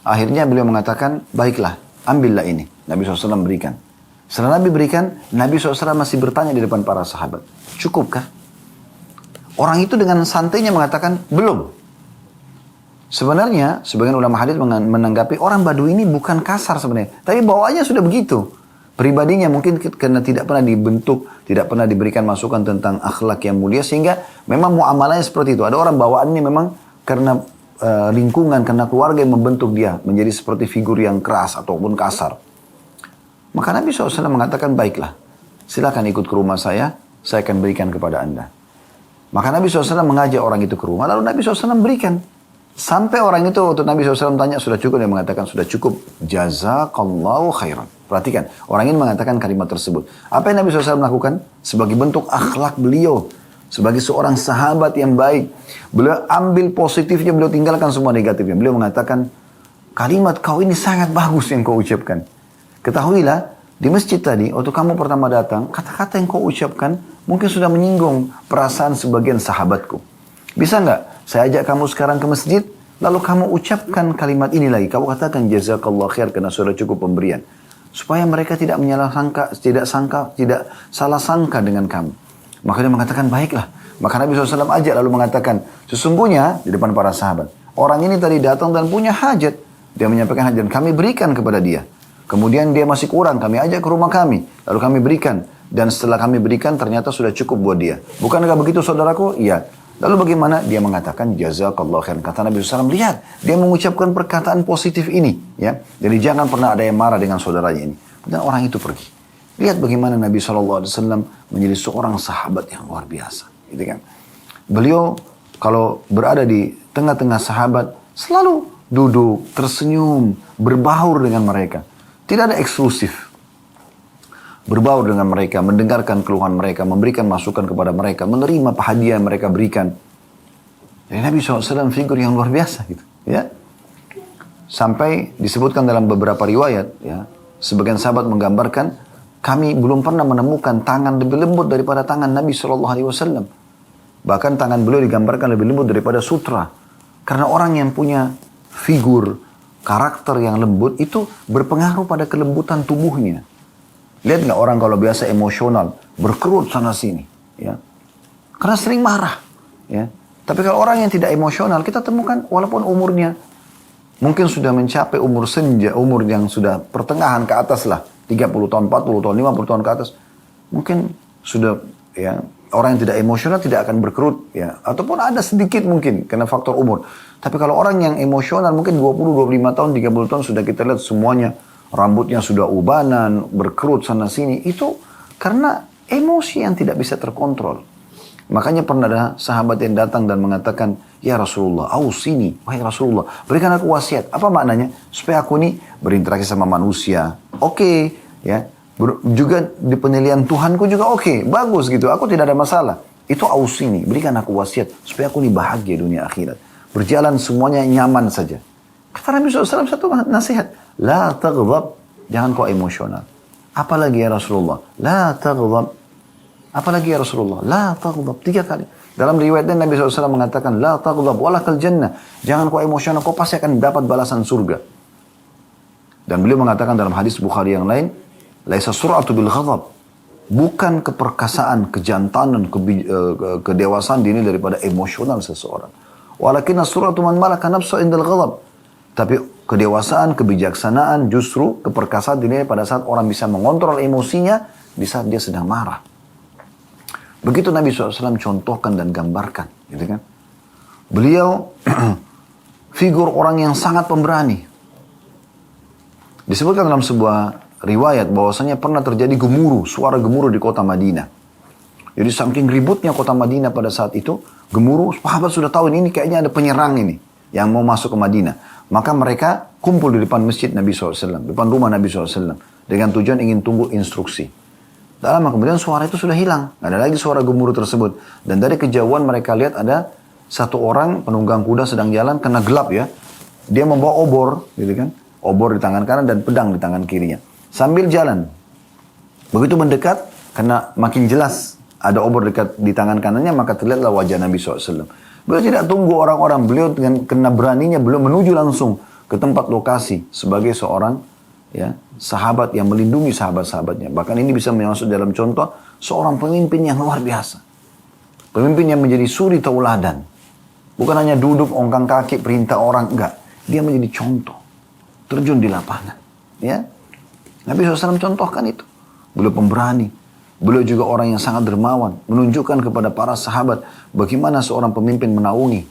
Akhirnya beliau mengatakan, baiklah, ambillah ini. Nabi SAW berikan. Setelah Nabi berikan, Nabi SAW masih bertanya di depan para sahabat, cukupkah? Orang itu dengan santainya mengatakan, belum. Sebenarnya, sebagian ulama hadis menanggapi, orang Badui ini bukan kasar sebenarnya. Tapi bawaannya sudah begitu. Pribadinya mungkin karena tidak pernah dibentuk, tidak pernah diberikan masukan tentang akhlak yang mulia, sehingga memang muamalahnya seperti itu. Ada orang bawaannya memang karena lingkungan, karena keluarga yang membentuk dia menjadi seperti figur yang keras ataupun kasar. Maka Nabi SAW mengatakan, baiklah, silakan ikut ke rumah saya akan berikan kepada anda. Maka Nabi SAW mengajak orang itu ke rumah, lalu Nabi SAW berikan. Sampai orang itu, waktu Nabi SAW tanya, sudah cukup? Dia mengatakan, sudah cukup. Jazakallahu khairan. Perhatikan, orang ini mengatakan kalimat tersebut. Apa yang Nabi SAW lakukan? Sebagai bentuk akhlak beliau. Sebagai seorang sahabat yang baik. Beliau ambil positifnya, beliau tinggalkan semua negatifnya. Beliau mengatakan, kalimat kau ini sangat bagus yang kau ucapkan. Ketahuilah, di masjid tadi, waktu kamu pertama datang, kata-kata yang kau ucapkan, mungkin sudah menyinggung perasaan sebagian sahabatku. Bisa nggak? Saya ajak kamu sekarang ke masjid, lalu kamu ucapkan kalimat ini lagi. Kamu katakan, jazakallah khair, karena sudah cukup pemberian. Supaya mereka tidak tidak salah sangka dengan kamu. Maka dia mengatakan, baiklah. Maka Nabi SAW ajak lalu mengatakan, sesungguhnya di depan para sahabat, orang ini tadi datang dan punya hajat. Dia menyampaikan hajat, kami berikan kepada dia. Kemudian dia masih kurang, kami ajak ke rumah kami. Lalu kami berikan. Dan setelah kami berikan, ternyata sudah cukup buat dia. Bukankah begitu saudaraku? Iya. Lalu bagaimana? Dia mengatakan, jazakallah khairan. Kata Nabi SAW, lihat, dia mengucapkan perkataan positif ini. Ya, jadi jangan pernah ada yang marah dengan saudaranya ini. Dan orang itu pergi. Lihat bagaimana Nabi SAW menjadi seorang sahabat yang luar biasa. Gitu kan? Beliau kalau berada di tengah-tengah sahabat, selalu duduk, tersenyum, berbaur dengan mereka. Tidak ada eksklusif. Berbaur dengan mereka, mendengarkan keluhan mereka, memberikan masukan kepada mereka, menerima hadiah yang mereka berikan. Jadi Nabi SAW figur yang luar biasa gitu, ya. Sampai disebutkan dalam beberapa riwayat, ya, sebagian sahabat menggambarkan, kami belum pernah menemukan tangan lebih lembut daripada tangan Nabi SAW. Bahkan tangan beliau digambarkan lebih lembut daripada sutra. Karena orang yang punya figur, karakter yang lembut itu berpengaruh pada kelembutan tubuhnya. Lihat nggak orang kalau biasa emosional, berkerut sana sini, ya, karena sering marah, ya. Tapi kalau orang yang tidak emosional, kita temukan walaupun umurnya mungkin sudah mencapai umur senja, umur yang sudah pertengahan ke atas lah, 30 tahun, 40 tahun, 50 tahun ke atas, mungkin sudah, ya, orang yang tidak emosional tidak akan berkerut, ya, ataupun ada sedikit mungkin karena faktor umur. Tapi kalau orang yang emosional mungkin 20, 25 tahun, 30 tahun sudah kita lihat semuanya. Rambutnya sudah ubanan, berkerut sana sini. Itu karena emosi yang tidak bisa terkontrol. Makanya pernah ada sahabat yang datang dan mengatakan, ya Rasulullah, ausini, wahai Rasulullah, berikan aku wasiat. Apa maknanya? Supaya aku ini berinteraksi sama manusia. Oke, ya. Juga di penilaian Tuhanku juga oke, bagus gitu. Aku tidak ada masalah. Itu ausini, berikan aku wasiat. Supaya aku ini bahagia dunia akhirat. Berjalan semuanya nyaman saja. Kata Nabi SAW satu nasihat. La taghdab, jangan kau emosional. Apalagi ya Rasulullah? La taghdab. Apalagi ya Rasulullah? La taghdab. 3 kali. Dalam riwayatnya Nabi SAW mengatakan, La taghdab, walakal jannah. Jangan kau emosional, kau pasti akan dapat balasan surga. Dan beliau mengatakan dalam hadis Bukhari yang lain, Laisa sur'atu bil ghadab. Bukan keperkasaan, kejantanan, kedewasaan dinilai daripada emosional seseorang. Walakin as-sur'atu man malaka nafsu indal ghadab. Tapi kedewasaan, kebijaksanaan, justru keperkasaan dinilai pada saat orang bisa mengontrol emosinya di saat dia sedang marah. Begitu Nabi SAW contohkan dan gambarkan, gitu kan? Beliau figur orang yang sangat pemberani. Disebutkan dalam sebuah riwayat bahwasanya pernah terjadi gemuruh, suara gemuruh di kota Madinah. Jadi saking ributnya kota Madinah pada saat itu, gemuruh, sahabat sudah tahu ini kayaknya ada penyerang ini yang mau masuk ke Madinah. Maka mereka kumpul di depan masjid Nabi SAW, depan rumah Nabi SAW, dengan tujuan ingin tunggu instruksi. Tak lama kemudian suara itu sudah hilang, nggak ada lagi suara gemuruh tersebut. Dan dari kejauhan mereka lihat ada satu orang penunggang kuda sedang jalan, kena gelap ya. Dia membawa obor, gitu kan, obor di tangan kanan dan pedang di tangan kirinya. Sambil jalan, begitu mendekat, karena makin jelas ada obor dekat di tangan kanannya, maka terlihatlah wajah Nabi SAW. Beliau tidak tunggu orang-orang, beliau dengan kena beraninya, beliau menuju langsung ke tempat lokasi sebagai seorang ya sahabat yang melindungi sahabat-sahabatnya. Bahkan ini bisa masuk dalam contoh seorang pemimpin yang luar biasa. Pemimpin yang menjadi suri tauladan. Bukan hanya duduk, ongkang kaki, perintah orang, enggak. Dia menjadi contoh. Terjun di lapangan. Ya. Nabi SAW contohkan itu. Beliau pemberani. Beliau juga orang yang sangat dermawan. Menunjukkan kepada para sahabat bagaimana seorang pemimpin menaungi.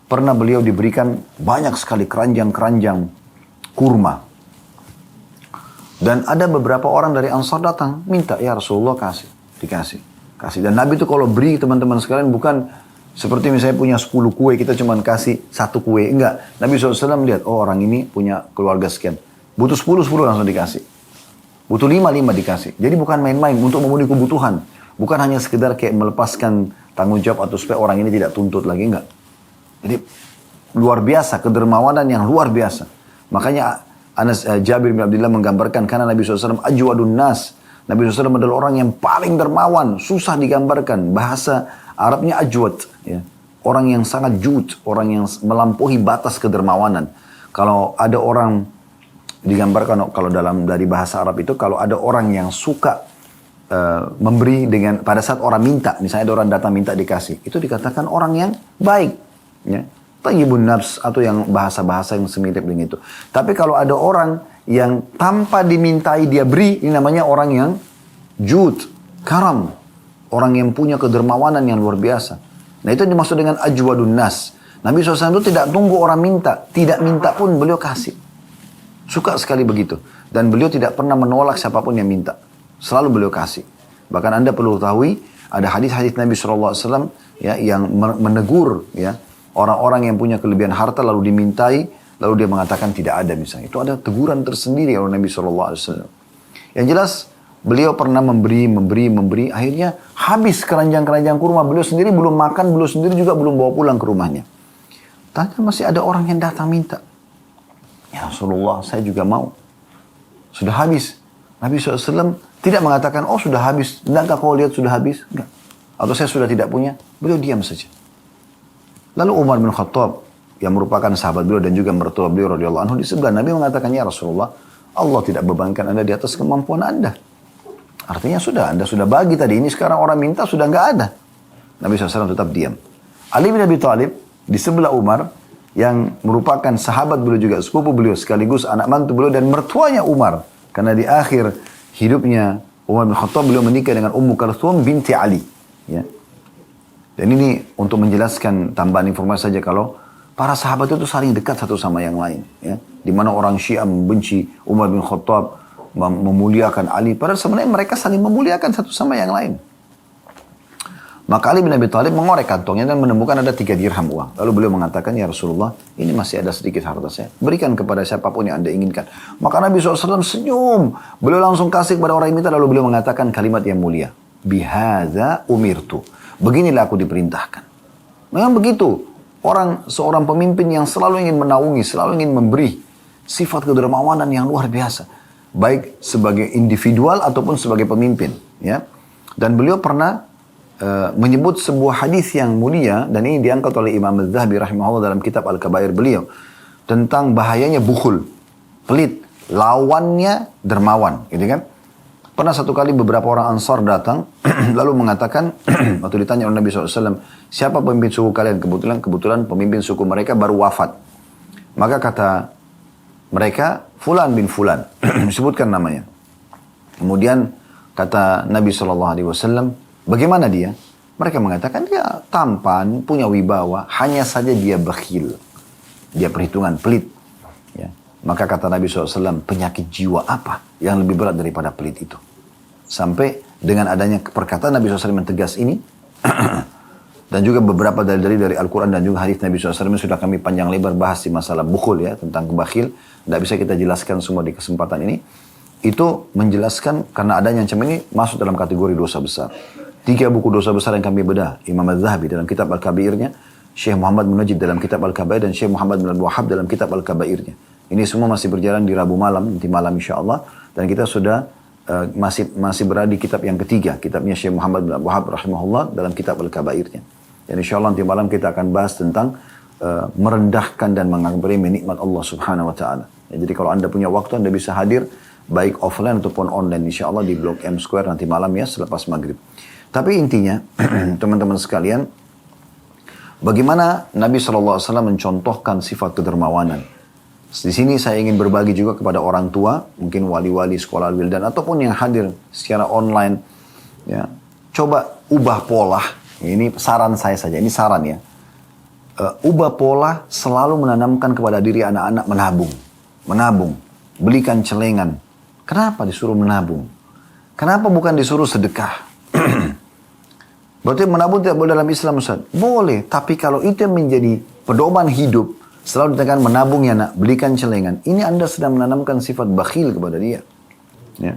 Pernah beliau diberikan banyak sekali keranjang-keranjang kurma. Dan ada beberapa orang dari Ansar datang, minta, ya Rasulullah kasih. Dikasih. Kasih. Dan Nabi itu kalau beri teman-teman sekalian bukan seperti misalnya punya 10 kue, kita cuma kasih 1 kue. Enggak. Nabi SAW lihat, oh orang ini punya keluarga sekian. Butuh 10 langsung dikasih. Butuh 5 dikasih. Jadi bukan main-main untuk memenuhi kebutuhan. Bukan hanya sekedar kayak melepaskan tanggung jawab atau supaya orang ini tidak tuntut lagi. Enggak. Jadi luar biasa, kedermawanan yang luar biasa. Makanya Jabir bin Abdullah menggambarkan karena Nabi SAW ajwadun nas. Nabi SAW adalah orang yang paling dermawan, susah digambarkan. Bahasa Arabnya ajwad. Ya. Orang yang sangat jud, orang yang melampaui batas kedermawanan. Kalau ada orang, digambarkan kalau dari bahasa Arab itu, kalau ada orang yang suka memberi dengan, pada saat orang minta, misalnya ada orang datang minta dikasih, itu dikatakan orang yang baik. Ya. Tayyibun nafs, atau yang bahasa-bahasa yang semirip dengan itu. Tapi kalau ada orang yang tanpa dimintai dia beri, ini namanya orang yang jud, karam. Orang yang punya kedermawanan yang luar biasa. Nah itu dimaksud dengan ajwadun nas. Nabi SAW itu tidak tunggu orang minta. Tidak minta pun beliau kasih. Suka sekali begitu. Dan beliau tidak pernah menolak siapapun yang minta. Selalu beliau kasih. Bahkan Anda perlu tahu, ada hadis-hadis Nabi SAW ya, yang menegur ya, orang-orang yang punya kelebihan harta lalu dimintai. Lalu dia mengatakan tidak ada misalnya. Itu ada teguran tersendiri oleh Nabi SAW. Yang jelas, beliau pernah memberi. Akhirnya habis keranjang-keranjang kurma. Beliau sendiri belum makan, beliau sendiri juga belum bawa pulang ke rumahnya. Tanya masih ada orang yang datang minta. Ya Rasulullah, saya juga mau. Sudah habis. Nabi SAW tidak mengatakan, oh sudah habis. Enggak kau lihat sudah habis? Enggak. Atau saya sudah tidak punya? Beliau diam saja. Lalu Umar bin Khattab, yang merupakan sahabat beliau dan juga mertua beliau radhiyallahu anhu, di sebelah Nabi mengatakan, ya Rasulullah, Allah tidak bebankan Anda di atas kemampuan Anda. Artinya sudah, Anda sudah bagi tadi, ini sekarang orang minta sudah nggak ada. Nabi SAW tetap diam. Ali bin Abi Thalib di sebelah Umar, yang merupakan sahabat beliau juga, sepupu beliau, sekaligus anak mantu beliau dan mertuanya Umar. Karena di akhir hidupnya Umar bin Khattab, beliau menikah dengan Ummu Kalthum binti Ali. Ya. Dan ini untuk menjelaskan tambahan informasi saja, kalau para sahabat itu saling dekat satu sama yang lain. Ya. Di mana orang Syiah membenci Umar bin Khattab, memuliakan Ali. Padahal sebenarnya mereka saling memuliakan satu sama yang lain. Maka Ali bin Abi Thalib mengorek kantongnya dan menemukan ada 3 dirham uang. Lalu beliau mengatakan, ya Rasulullah, ini masih ada sedikit harta saya. Berikan kepada siapapun yang Anda inginkan. Maka Nabi SAW senyum. Beliau langsung kasih kepada orang yang minta. Lalu beliau mengatakan kalimat yang mulia. Bihadza umirtu. Beginilah aku diperintahkan. Memang begitu. Seorang pemimpin yang selalu ingin menaungi, selalu ingin memberi sifat kedermawanan yang luar biasa. Baik sebagai individual ataupun sebagai pemimpin. Ya. Dan beliau pernah menyebut sebuah hadis yang mulia, dan ini diangkat oleh Imam Az-Zahabi rahimahullah dalam kitab Al-Kabair beliau. Tentang bahayanya bukhul, pelit, lawannya dermawan. Gitu kan? Pernah satu kali beberapa orang Ansar datang, lalu mengatakan, waktu ditanya oleh Nabi SAW, siapa pemimpin suku kalian? Kebetulan pemimpin suku mereka baru wafat. Maka kata mereka, Fulan bin Fulan, disebutkan namanya. Kemudian kata Nabi SAW, bagaimana dia? Mereka mengatakan dia tampan, punya wibawa, hanya saja dia bakhil. Dia perhitungan, pelit. Ya. Maka kata Nabi SAW, penyakit jiwa apa yang lebih berat daripada pelit itu? Sampai dengan adanya perkataan Nabi SAW yang tegas ini, dan juga beberapa dari Al-Quran dan juga hadis Nabi SAW sudah kami panjang lebar bahas di masalah bukhul ya, tentang kebakhil. Tidak bisa kita jelaskan semua di kesempatan ini. Itu menjelaskan karena adanya ancaman ini masuk dalam kategori dosa besar. 3 buku dosa besar yang kami bedah. Imam Az-Zahabi dalam kitab Al-Kabirnya, Syekh Muhammad bin Najib dalam kitab Al-Kabair, dan Syekh Muhammad bin Al-Wahhab dalam kitab Al-Kabairnya. Ini semua masih berjalan di Rabu malam, nanti malam insya Allah. Dan kita sudah masih berada di kitab yang ketiga, kitabnya Syekh Muhammad bin Abdul Wahhab rahimahullah dalam kitab Al-Kabairnya. Dan insya Allah nanti malam kita akan bahas tentang merendahkan dan mengagumi nikmat Allah Subhanahu Wa Taala. Ya, jadi kalau Anda punya waktu, Anda bisa hadir baik offline ataupun online insya Allah di Blok M Square nanti malam ya selepas maghrib. Tapi intinya teman-teman sekalian, bagaimana Nabi SAW mencontohkan sifat kedermawanan. Di sini saya ingin berbagi juga kepada orang tua, mungkin wali-wali sekolah Al-Wildan ataupun yang hadir secara online. Ya, coba ubah pola. Ini saran saya saja, ini saran ya. Ubah pola selalu menanamkan kepada diri anak-anak menabung, belikan celengan. Kenapa disuruh menabung? Kenapa bukan disuruh sedekah? Berarti menabung tidak boleh dalam Islam, Ustaz? Boleh, tapi kalau itu yang menjadi pedoman hidup, selalu ditekan menabung ya nak, belikan celengan. Ini Anda sedang menanamkan sifat bakhil kepada dia. Ya.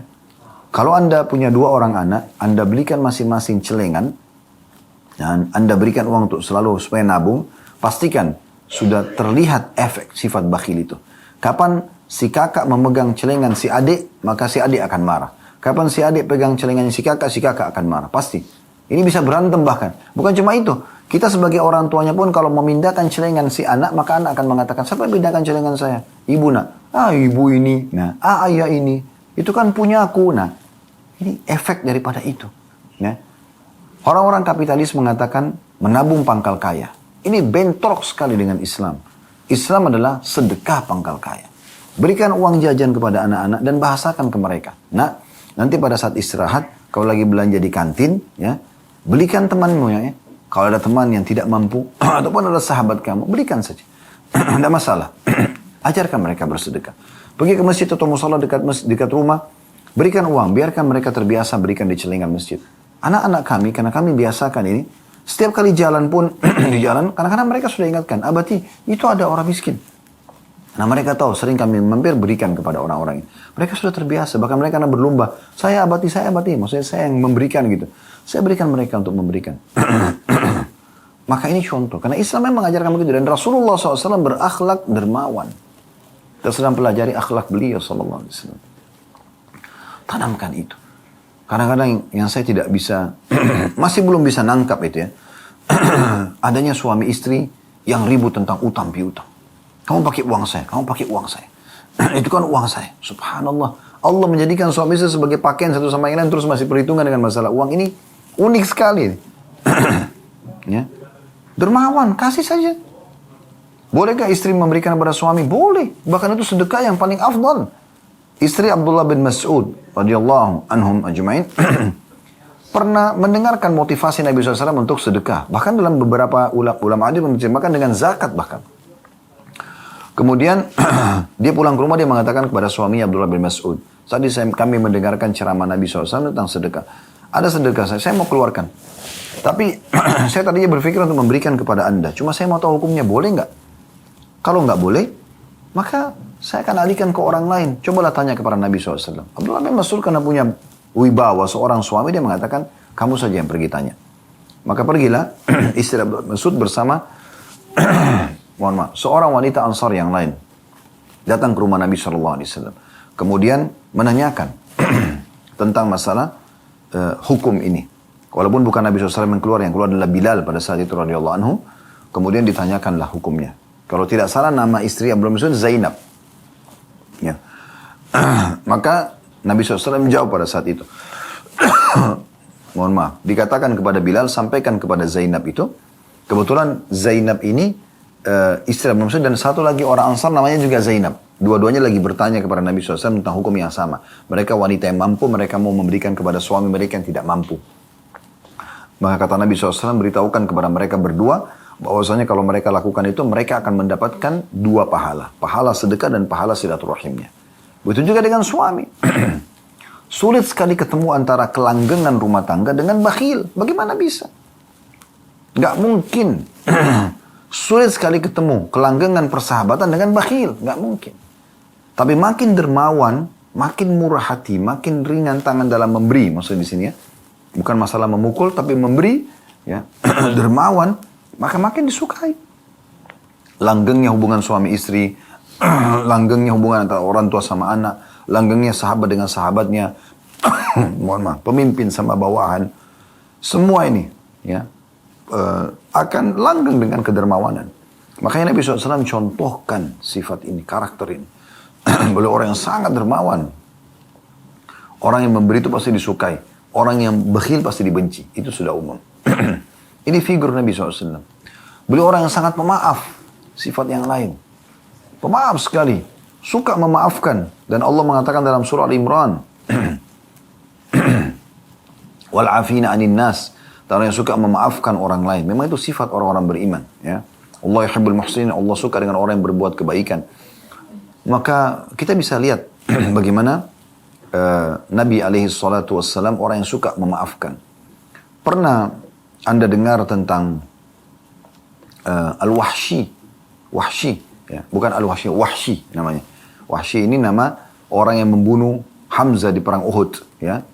Kalau Anda punya 2 orang anak, Anda belikan masing-masing celengan, dan Anda berikan uang untuk selalu supaya nabung, pastikan sudah terlihat efek sifat bakhil itu. Kapan si kakak memegang celengan si adik, maka si adik akan marah. Kapan si adik pegang celengannya si kakak akan marah. Pasti. Ini bisa berantem bahkan. Bukan cuma itu. Kita sebagai orang tuanya pun kalau memindahkan celengan si anak, maka anak akan mengatakan, siapa yang pindahkan celengan saya? Ibu nak. Ibu ini. Nah, ayah ini. Itu kan punya aku. Nah, ini efek daripada itu. Ya. Orang-orang kapitalis mengatakan menabung pangkal kaya. Ini bentrok sekali dengan Islam. Islam adalah sedekah pangkal kaya. Berikan uang jajan kepada anak-anak dan bahasakan ke mereka. Nah, nanti pada saat istirahat, kalau lagi belanja di kantin, ya, belikan temanmu ya. Kalau ada teman yang tidak mampu, ataupun ada sahabat kamu, belikan saja. Tidak masalah. Ajarkan mereka bersedekah. Pergi ke masjid atau musola dekat rumah, berikan uang, biarkan mereka terbiasa berikan di celengan masjid. Anak-anak kami, karena kami biasakan ini, setiap kali jalan pun, di jalan, kadang-kadang mereka sudah ingatkan, abati, itu ada orang miskin. Nah mereka tahu, sering kami mampir berikan kepada orang-orang ini. Mereka sudah terbiasa, bahkan mereka berlomba, saya abati, maksudnya saya yang memberikan gitu. Saya berikan mereka untuk memberikan. Maka ini contoh, karena Islam memang mengajarkan begitu. Dan Rasulullah SAW berakhlak dermawan. Kita sedang pelajari akhlak beliau SAW. Tanamkan itu. Kadang-kadang yang saya tidak bisa, masih belum bisa nangkap itu ya. Adanya suami istri yang ribut tentang utang piutang. Kamu pakai uang saya, kamu pakai uang saya. Itu kan uang saya. Subhanallah. Allah menjadikan suami istri sebagai pakaian satu sama yang lain, terus masih perhitungan dengan masalah uang. Ini unik sekali. Ya. Dermawan, kasih saja. Bolehkah istri memberikan kepada suami? Boleh. Bahkan itu sedekah yang paling afdal. Istri Abdullah bin Mas'ud radhiyallahu anhum ajma'in pernah mendengarkan motivasi Nabi SAW untuk sedekah. Bahkan dalam beberapa ulama hadis menerjemahkan dengan zakat bahkan. Kemudian dia pulang ke rumah, dia mengatakan kepada suami Abdullah bin Mas'ud, tadi kami mendengarkan ceramah Nabi SAW tentang sedekah. Ada sedekah saya mau keluarkan. Tapi saya tadinya berpikir untuk memberikan kepada anda. Cuma saya mau tahu hukumnya, boleh nggak? Kalau nggak boleh, maka saya akan alihkan ke orang lain. Cobalah tanya kepada Nabi SAW. Abdullah bin Mas'ud karena punya wibawa seorang suami, dia mengatakan, kamu saja yang pergi tanya. Maka pergilah istri Abdullah bin Mas'ud bersama seorang wanita Ansar yang lain. Datang ke rumah Nabi SAW. Kemudian menanyakan tentang masalah hukum ini. Walaupun bukan Nabi SAW yang keluar adalah Bilal pada saat itu radhiyallahu anhu. Kemudian ditanyakanlah hukumnya. Kalau tidak salah nama istri Abdullah bin Mas'ud Zainab. Ya. Maka Nabi SAW menjawab pada saat itu. Mohon maaf. Dikatakan kepada Bilal, sampaikan kepada Zainab itu. Kebetulan Zainab ini istri Abdullah bin Mas'ud dan satu lagi orang Ansar namanya juga Zainab. Dua-duanya lagi bertanya kepada Nabi SAW tentang hukum yang sama. Mereka wanita yang mampu, mereka mau memberikan kepada suami mereka yang tidak mampu. Maka kata Nabi SAW beritahukan kepada mereka berdua, bahwasanya kalau mereka lakukan itu, mereka akan mendapatkan 2 pahala. Pahala sedekah dan pahala silaturahimnya. Begitu juga dengan suami. Sulit sekali ketemu antara kelanggengan rumah tangga dengan bakhil. Bagaimana bisa? Gak mungkin. Sulit sekali ketemu kelanggengan persahabatan dengan bakhil. Gak mungkin. Tapi makin dermawan, makin murah hati, makin ringan tangan dalam memberi. Maksudnya di sini ya. Bukan masalah memukul, tapi memberi. Ya. Dermawan. Maka makin disukai. Langgengnya hubungan suami istri, langgengnya hubungan antara orang tua sama anak, langgengnya sahabat dengan sahabatnya, mohon maaf, pemimpin sama bawahan, semua ini ya akan langgeng dengan kedermawanan. Makanya Nabi SAW contohkan sifat ini, karakter ini. Beliau orang yang sangat dermawan. Orang yang memberi itu pasti disukai. Orang yang bakhil pasti dibenci. Itu sudah umum. Ini figur Nabi SAW. Beliau orang yang sangat pemaaf. Sifat yang lain. Pemaaf sekali. Suka memaafkan. Dan Allah mengatakan dalam surah Al-Imran. Wal'afina anin nas. Orang yang suka memaafkan orang lain. Memang itu sifat orang-orang beriman. Ya. Allah yuhibbul muhsinin. Allah suka dengan orang yang berbuat kebaikan. Maka kita bisa lihat bagaimana Nabi SAW orang yang suka memaafkan. Pernah Anda dengar tentang Al-Wahsy? Wahsy, ya. Bukan Al-Wahsy, Wahsy namanya. Wahsy ini nama orang yang membunuh Hamzah di perang Uhud. Ya.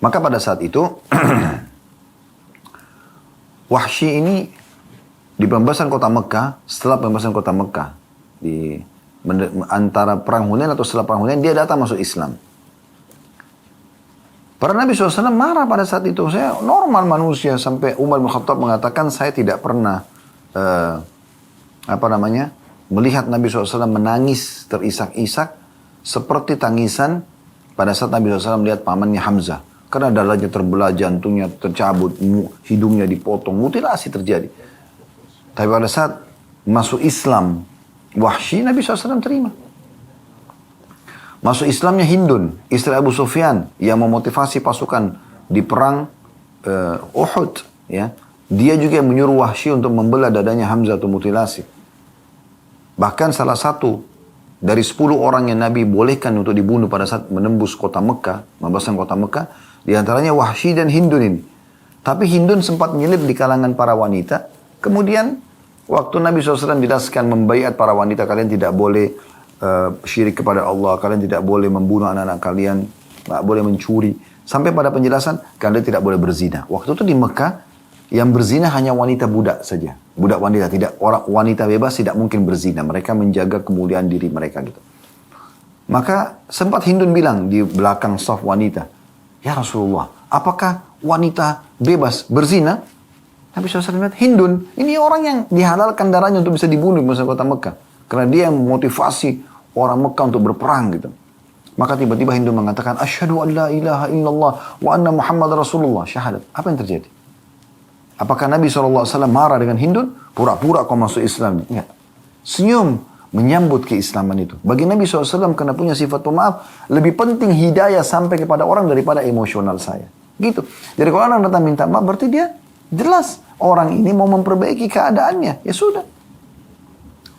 Maka pada saat itu Wahsy ini di pembebasan kota Mekah, setelah pembebasan kota Mekah, di antara perang Hunain atau setelah perang Hunain, dia datang masuk Islam. Para Nabi SAW marah pada saat itu. Saya normal manusia, sampai Umar bin Khattab mengatakan saya tidak pernah melihat Nabi SAW menangis terisak-isak seperti tangisan pada saat Nabi SAW melihat pamannya Hamzah. Karena darahnya terbelah, jantungnya tercabut, hidungnya dipotong, mutilasi terjadi. Tapi pada saat masuk Islam, Wahsy, Nabi SAW terima. Masuk Islamnya Hindun, istri Abu Sufyan, yang memotivasi pasukan di perang Uhud. Ya. Dia juga yang menyuruh Wahsy untuk membelah dadanya Hamzah atau mutilasi. Bahkan salah satu dari 10 orang yang Nabi bolehkan untuk dibunuh pada saat menembus kota Mekah, membebaskan kota Mekah, di antaranya Wahsy dan Hindun ini. Tapi Hindun sempat menyelip di kalangan para wanita. Kemudian waktu Nabi SAW jelaskan membaiat para wanita, kalian tidak boleh syirik kepada Allah, kalian tidak boleh membunuh anak-anak kalian, tidak boleh mencuri. Sampai pada penjelasan, kalian tidak boleh berzina. Waktu itu di Mekah, yang berzina hanya wanita budak saja. Budak wanita, tidak orang wanita bebas tidak mungkin berzina. Mereka menjaga kemuliaan diri mereka gitu. Maka sempat Hindun bilang di belakang saf wanita, ya Rasulullah, apakah wanita bebas berzina? Nabi SAW bilang, Hindun, ini orang yang dihalalkan darahnya untuk bisa dibunuh di masa kota Mekah. Karena dia yang memotivasi orang Mekah untuk berperang gitu. Maka tiba-tiba Hindun mengatakan, Asyhadu an la ilaha illallah wa anna Muhammad Rasulullah. Syahadat. Apa yang terjadi? Apakah Nabi SAW marah dengan Hindun? Pura-pura kau masuk Islam. Enggak. Senyum menyambut keislaman itu. Bagi Nabi SAW karena punya sifat pemaaf, lebih penting hidayah sampai kepada orang daripada emosional saya. Gitu. Jadi kalau orang datang minta maaf, berarti dia jelas orang ini mau memperbaiki keadaannya. Ya sudah.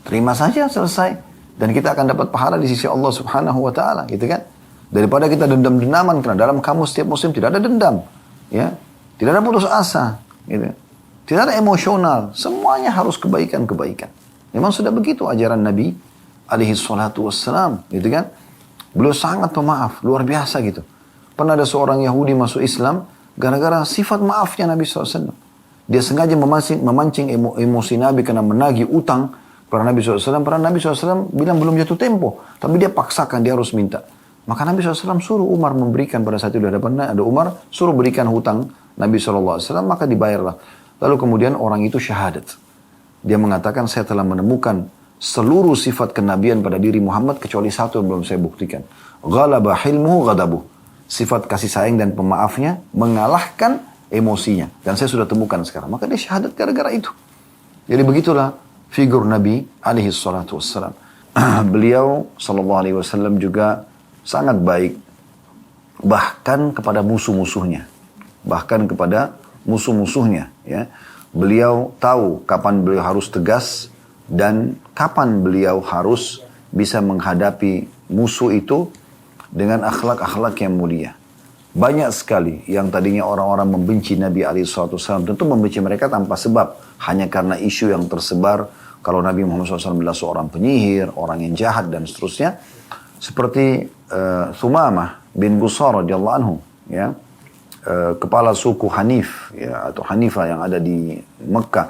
Terima saja, selesai. Dan kita akan dapat pahala di sisi Allah Subhanahu wa taala, gitu kan? Daripada kita dendam-dendaman, karena dalam kamus setiap muslim tidak ada dendam, ya. Tidak ada putus asa, gitu. Tidak ada emosional, semuanya harus kebaikan-kebaikan. Memang sudah begitu ajaran Nabi alaihi salatu wassalam, gitu kan? Beliau sangat pemaaf, luar biasa gitu. Pernah ada seorang Yahudi masuk Islam gara-gara sifat maafnya Nabi SAW. Dia sengaja memancing emosi Nabi karena menagih utang para Nabi SAW. Para Nabi SAW bilang belum jatuh tempo, tapi dia paksakan, dia harus minta. Maka Nabi SAW suruh Umar memberikan pada saat itu ada Umar, suruh berikan hutang Nabi SAW, maka dibayarlah. Lalu kemudian orang itu syahadat. Dia mengatakan, saya telah menemukan seluruh sifat kenabian pada diri Muhammad kecuali satu yang belum saya buktikan. Ghalaba hilmuhu ghadabuh. Sifat kasih sayang dan pemaafnya mengalahkan emosinya. Dan saya sudah temukan sekarang. Maka dia syahadat gara-gara itu. Jadi begitulah figur Nabi alaihi salatu wassalam. Beliau sallallahu alaihi wasallam juga sangat baik. Bahkan kepada musuh-musuhnya. Bahkan kepada musuh-musuhnya. Ya. Beliau tahu kapan beliau harus tegas dan kapan beliau harus bisa menghadapi musuh itu dengan akhlak-akhlak yang mulia. Banyak sekali yang tadinya orang-orang membenci Nabi SAW, tentu membenci mereka tanpa sebab. Hanya karena isu yang tersebar, kalau Nabi Muhammad SAW adalah seorang penyihir, orang yang jahat dan seterusnya. Seperti Thumamah bin Busar radhiyallahu anhu, ya. Kepala suku Hanif, ya, atau Hanifah yang ada di Mekah,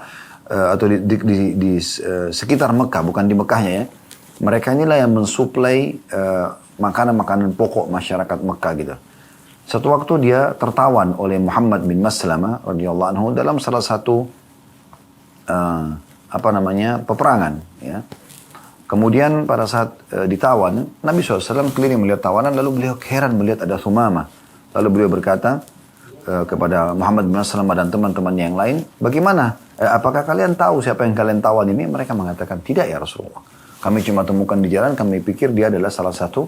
atau di sekitar Mekah, bukan di Mekahnya ya. Mereka inilah yang mensuplai makanan-makanan pokok masyarakat Mekah gitu. Satu waktu dia tertawan oleh Muhammad bin Maslamah radhiyallahu anhu dalam salah satu peperangan. Ya. Kemudian pada saat ditawan, Nabi SAW keliling melihat tawanan, lalu beliau heran melihat ada Thumamah. Lalu beliau berkata kepada Muhammad bin Maslamah dan teman-teman yang lain, bagaimana? Apakah kalian tahu siapa yang kalian tawan ini? Mereka mengatakan, tidak ya Rasulullah. Kami cuma temukan di jalan, kami pikir dia adalah salah satu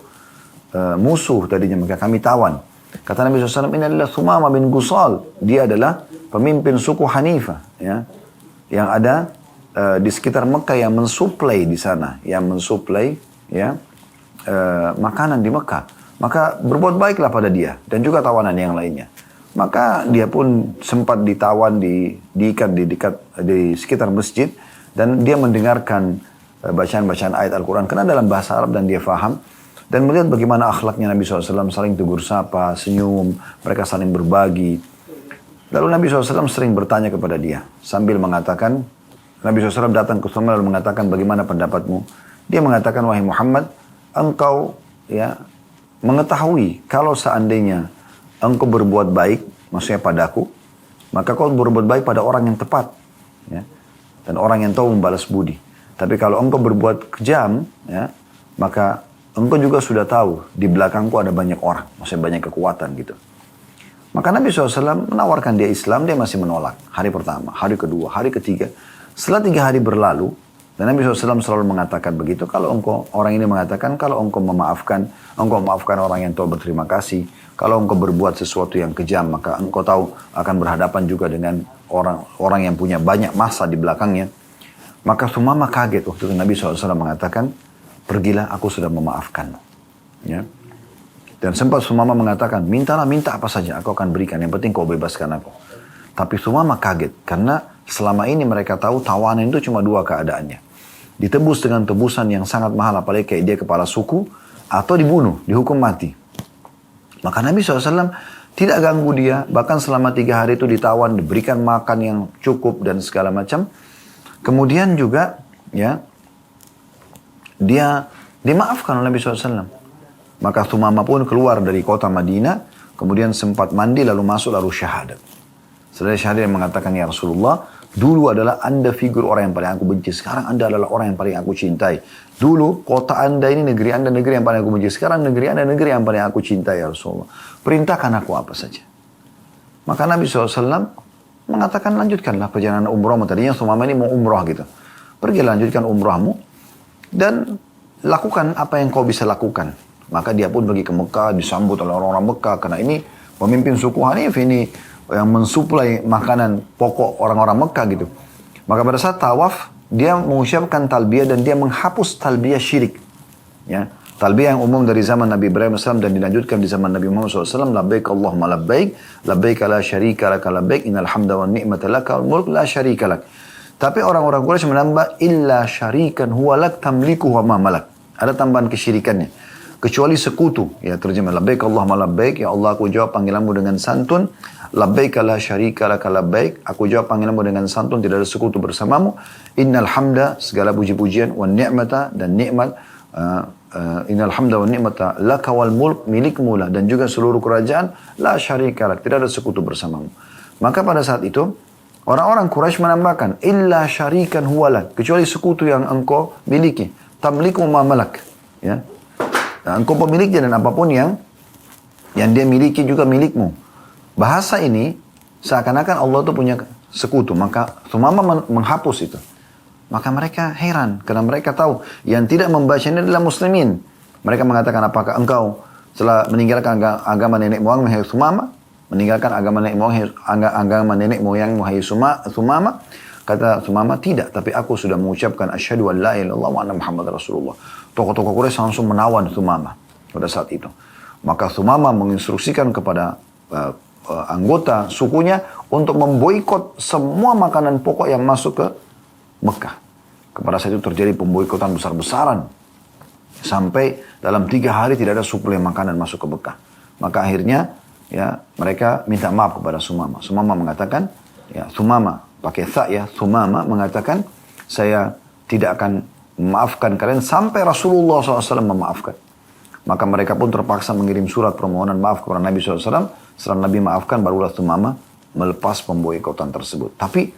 musuh tadinya, maka kami tawan. Kata Nabi SAW, ini adalah Thumamah bin Gusal. Dia adalah pemimpin suku Hanifah, ya, yang ada di sekitar Mekah, yang mensuplai di sana, yang mensuplai ya makanan di Mekah. Maka berbuat baiklah pada dia dan juga tawanan yang lainnya. Maka dia pun sempat ditawan, diikat di sekitar masjid, dan dia mendengarkan bacaan-bacaan ayat Al-Quran karena dalam bahasa Arab dan dia faham, dan melihat bagaimana akhlaknya Nabi SAW, saling tegur sapa, senyum, mereka saling berbagi. Lalu Nabi SAW sering bertanya kepada dia sambil mengatakan, Nabi SAW datang ke Thumamah lalu mengatakan, bagaimana pendapatmu? Dia mengatakan, wahai Muhammad, engkau ya mengetahui kalau seandainya engkau berbuat baik, maksudnya padaku, maka kau berbuat baik pada orang yang tepat, ya, dan orang yang tahu membalas budi. Tapi kalau engkau berbuat kejam, ya, maka engkau juga sudah tahu di belakangku ada banyak orang, maksudnya banyak kekuatan gitu. Maka Nabi SAW menawarkan dia Islam, dia masih menolak. Hari pertama, hari kedua, hari ketiga. Setelah 3 hari berlalu, dan Nabi SAW selalu mengatakan begitu, kalau orang ini mengatakan, kalau engkau memaafkan orang yang tahu berterima kasih. Kalau engkau berbuat sesuatu yang kejam, maka engkau tahu akan berhadapan juga dengan orang yang punya banyak massa di belakangnya. Maka Thumamah kaget waktu itu Nabi SAW mengatakan, pergilah, aku sudah memaafkanmu. Ya. Dan sempat Thumamah mengatakan, minta apa saja, aku akan berikan, yang penting kau bebaskan aku. Tapi Thumamah kaget, karena selama ini mereka tahu tawanan itu cuma 2 keadaannya. Ditebus dengan tebusan yang sangat mahal, apalagi kayak dia kepala suku, atau dibunuh, dihukum mati. Maka Nabi SAW tidak ganggu dia, bahkan selama 3 hari itu ditawan, diberikan makan yang cukup dan segala macam. Kemudian juga ya dia dimaafkan oleh Nabi SAW. Maka Thumamah pun keluar dari kota Madinah, kemudian sempat mandi lalu masuk lalu syahadat. Setelah syahadat yang mengatakan, ya Rasulullah, dulu adalah anda figur orang yang paling aku benci, sekarang anda adalah orang yang paling aku cintai. Dulu kota anda ini, negeri anda negeri yang paling aku benci, sekarang negeri anda negeri yang paling aku cintai ya Rasulullah. Perintahkan aku apa saja. Maka Nabi SAW mengatakan, lanjutkanlah perjalanan umrahmu. Tadinya Thumamah ini mau umrah gitu. Pergi lanjutkan umrahmu dan lakukan apa yang kau bisa lakukan. Maka dia pun pergi ke Mekah, disambut oleh orang-orang Mekah, karena ini pemimpin suku Hanif ini yang mensuplai makanan pokok orang-orang Mekah gitu. Maka pada saat tawaf, dia mengucapkan talbiyah dan dia menghapus talbiyah syirik. Ya, talbiyah yang umum dari zaman Nabi Ibrahim SAW dan dilanjutkan di zaman Nabi Muhammad SAW. Labbaik Allahumma labbaik, labbaik la syarika laka labbaik, innal hamda wa ni'mata laka wal mulk la syarika lak. Tapi orang-orang Quraisy menambah, illa syarikan huwa lak tamliku wa ma malak. Ada tambahan kesyirikannya. Kecuali sekutu. Ya, terjemah labbaik Allahumma labbaik, ya Allah aku jawab panggilanmu dengan santun. Labbaik la syarika laka labbaik, aku jawab panggilanmu dengan santun, tidak ada sekutu bersamamu. Innal hamda, segala puji-pujian, wa ni'mata, dan nikmat, innal hamda wa ni'mata laka wal mulk, milikmu lah, dan juga seluruh kerajaan, la syarika lak, tidak ada sekutu bersamamu. Maka pada saat itu orang-orang Quraisy menambahkan, illa syarikan huwalak, kecuali sekutu yang engkau miliki, tamliku ma malak, ya, engkau pemiliknya dan apapun yang dia miliki juga milikmu. Bahasa ini seakan-akan Allah itu punya sekutu. Maka Thumamah menghapus itu. Maka mereka heran karena mereka tahu yang tidak membaca ini adalah muslimin. Mereka mengatakan, apakah engkau setelah meninggalkan agama nenek moyang wahai Thumamah, meninggalkan agama nenek moyang wahai Thumamah? Kata Thumamah, tidak, tapi aku sudah mengucapkan asyhadu an la ilaha illallah wa anna Muhammad Rasulullah. Tokoh-tokoh Quraisy langsung menawan Thumamah pada saat itu. Maka Thumamah menginstruksikan kepada anggota sukunya untuk memboikot semua makanan pokok yang masuk ke Mekah. Kepada saat itu terjadi pemboikotan besar-besaran. Sampai dalam 3 hari tidak ada suplai makanan masuk ke Mekah. Maka akhirnya ya mereka minta maaf kepada Thumamah. Thumamah mengatakan, ya Thumamah, pakai tha ya, Thumamah mengatakan, saya tidak akan memaafkan kalian sampai Rasulullah SAW memaafkan. Maka mereka pun terpaksa mengirim surat permohonan maaf kepada Nabi SAW. Setelah Nabi maafkan, barulah Thumamah melepas pemboikotan tersebut. Tapi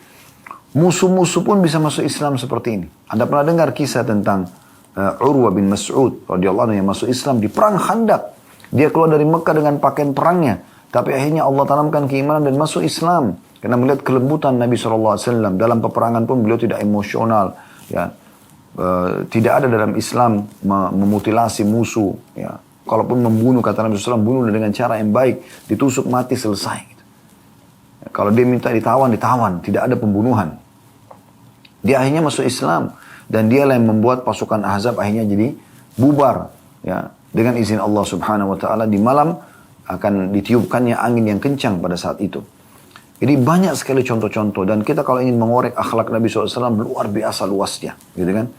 musuh-musuh pun bisa masuk Islam seperti ini. Anda pernah dengar kisah tentang Urwah bin Mas'ud radhiyallahu anhu yang masuk Islam di perang Khandaq. Dia keluar dari Mekah dengan pakaian perangnya. Tapi akhirnya Allah tanamkan keimanan dan masuk Islam. Karena melihat kelembutan Nabi SAW. Dalam peperangan pun beliau tidak emosional. Ya. Tidak ada dalam Islam memutilasi musuh. Ya. Kalaupun membunuh, kata Nabi SAW, bunuh dengan cara yang baik. Ditusuk mati, selesai. Gitu. Ya, kalau dia minta ditawan, ditawan. Tidak ada pembunuhan. Dia akhirnya masuk Islam. Dan dialah yang membuat pasukan Ahzab akhirnya jadi bubar. Ya. Dengan izin Allah Subhanahu Wa Taala di malam akan ditiupkannya angin yang kencang pada saat itu. Jadi banyak sekali contoh-contoh. Dan kita kalau ingin mengorek akhlak Nabi SAW luar biasa luasnya. Gitu kan?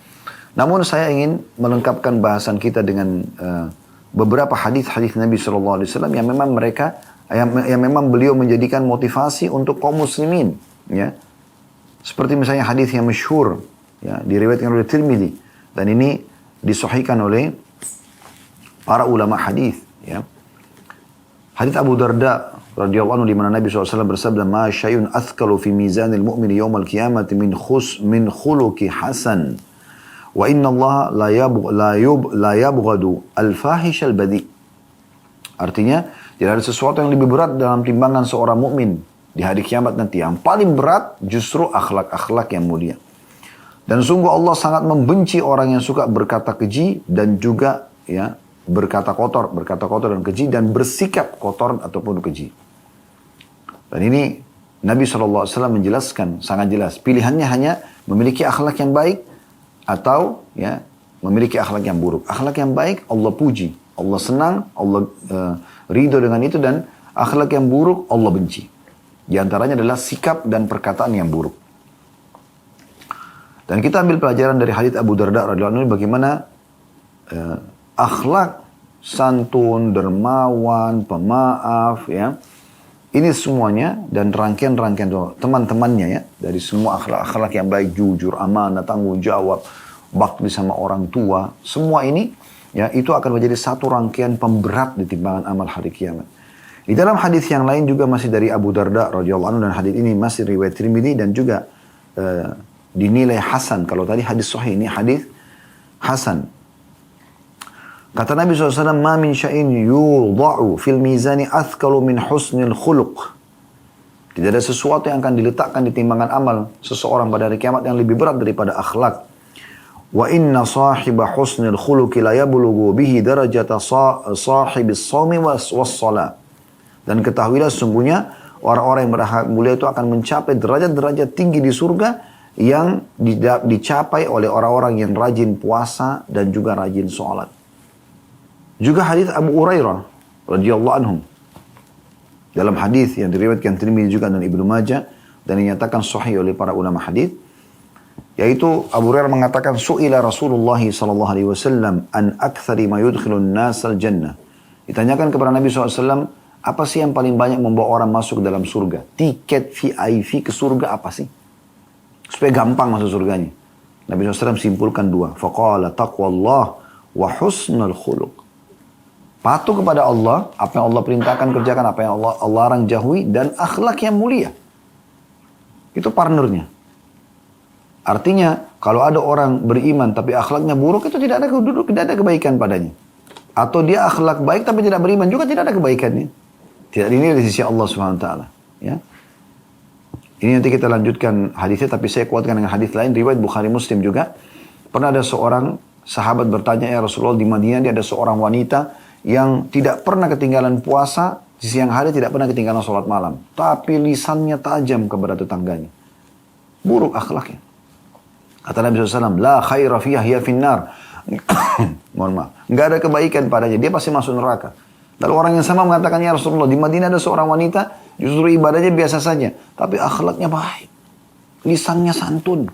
Namun saya ingin melengkapkan bahasan kita dengan beberapa hadis-hadis Nabi SAW yang memang yang memang beliau menjadikan motivasi untuk kaum muslimin. Ya. Seperti misalnya hadis yang masyhur, ya, diriwayatkan oleh Tirmidzi. Dan ini disahihkan oleh para ulama hadis. Ya. Hadis Abu Darda radhiyallahu anhu di mana Nabi SAW bersabda, "Ma syai'un athqalu fi mizanil mu'mini yaumal qiyamati min khuluqi hasan. Wa inna Allah la yabghadu al-fahish al-badi." Artinya, tidak ada sesuatu yang lebih berat dalam timbangan seorang mukmin di hari kiamat nanti. Yang paling berat justru akhlak-akhlak yang mulia. Dan sungguh Allah sangat membenci orang yang suka berkata keji dan juga ya berkata kotor dan keji dan bersikap kotor ataupun keji. Dan ini Nabi SAW menjelaskan sangat jelas. Pilihannya hanya memiliki akhlak yang baik atau ya memiliki akhlak yang buruk. Akhlak yang baik Allah puji, Allah senang, Allah ridho dengan itu, dan akhlak yang buruk Allah benci. Di antaranya adalah sikap dan perkataan yang buruk. Dan kita ambil pelajaran dari hadits Abu Darda radhiyallahu anhu bagaimana akhlak santun, dermawan, pemaaf, ya. Ini semuanya dan rangkaian-rangkaian teman-temannya ya, dari semua akhlak-akhlak yang baik, jujur, amanah, tanggung jawab, bakti sama orang tua, semua ini ya itu akan menjadi satu rangkaian pemberat di timbangan amal hari kiamat. Di dalam hadis yang lain juga masih dari Abu Darda radhiyallahu anhu, dan hadis ini masih riwayat Tirmidzi dan juga dinilai hasan. Kalau tadi hadis sahih, ini hadis hasan. Kata Nabi SAW, "Ma min syai'in yudha'u fil mizani athqalu min husnil khuluq." Tidak ada sesuatu yang akan diletakkan di timbangan amal seseorang pada hari kiamat yang lebih berat daripada akhlak. Wa inna sahiba husnil khuluqi la yablughu bihi darajata sahibis shaumi was shalah. Dan ketahuilah sungguhnya orang-orang yang berakhlak mulia itu akan mencapai derajat-derajat tinggi di surga yang dicapai oleh orang-orang yang rajin puasa dan juga rajin sholat. Juga hadis Abu Hurairah radhiyallahu anhum. Dalam hadis yang diriwayatkan Tirmidzi juga dan Ibnu Majah dan dinyatakan sahih oleh para ulama hadis, yaitu Abu Hurairah mengatakan, "Su'ila Rasulullah sallallahu alaihi wasallam an aktsari ma yudkhilun nas al-jannah." Ditanyakan kepada Nabi SAW, apa sih yang paling banyak membawa orang masuk ke dalam surga? Tiket VIP ke surga apa sih? Supaya gampang masuk surganya. Nabi SAW simpulkan dua. Faqala taqwallah wa husnul khuluq. Patuh kepada Allah, apa yang Allah perintahkan kerjakan, apa yang Allah larang jauhi, dan akhlak yang mulia. Itu partnernya. Artinya, kalau ada orang beriman tapi akhlaknya buruk, itu tidak ada kebaikan padanya. Atau dia akhlak baik tapi tidak beriman, juga tidak ada kebaikannya. Tidak dinilai di sisi Allah SWT. Ya. Ini nanti kita lanjutkan hadisnya, tapi saya kuatkan dengan hadis lain, riwayat Bukhari Muslim juga. Pernah ada seorang sahabat bertanya, "Ya Rasulullah, di Madinah dia ada seorang wanita yang tidak pernah ketinggalan puasa, di siang hari tidak pernah ketinggalan sholat malam. Tapi lisannya tajam kepada tetangganya. Buruk akhlaknya." Kata Nabi SAW, "La khaira fiha hiya finnar." Mohon maaf. Nggak ada kebaikan padanya, dia pasti masuk neraka. Lalu orang yang sama mengatakan, "Ya Rasulullah, di Madinah ada seorang wanita, justru ibadahnya biasa saja. Tapi akhlaknya baik. Lisannya santun."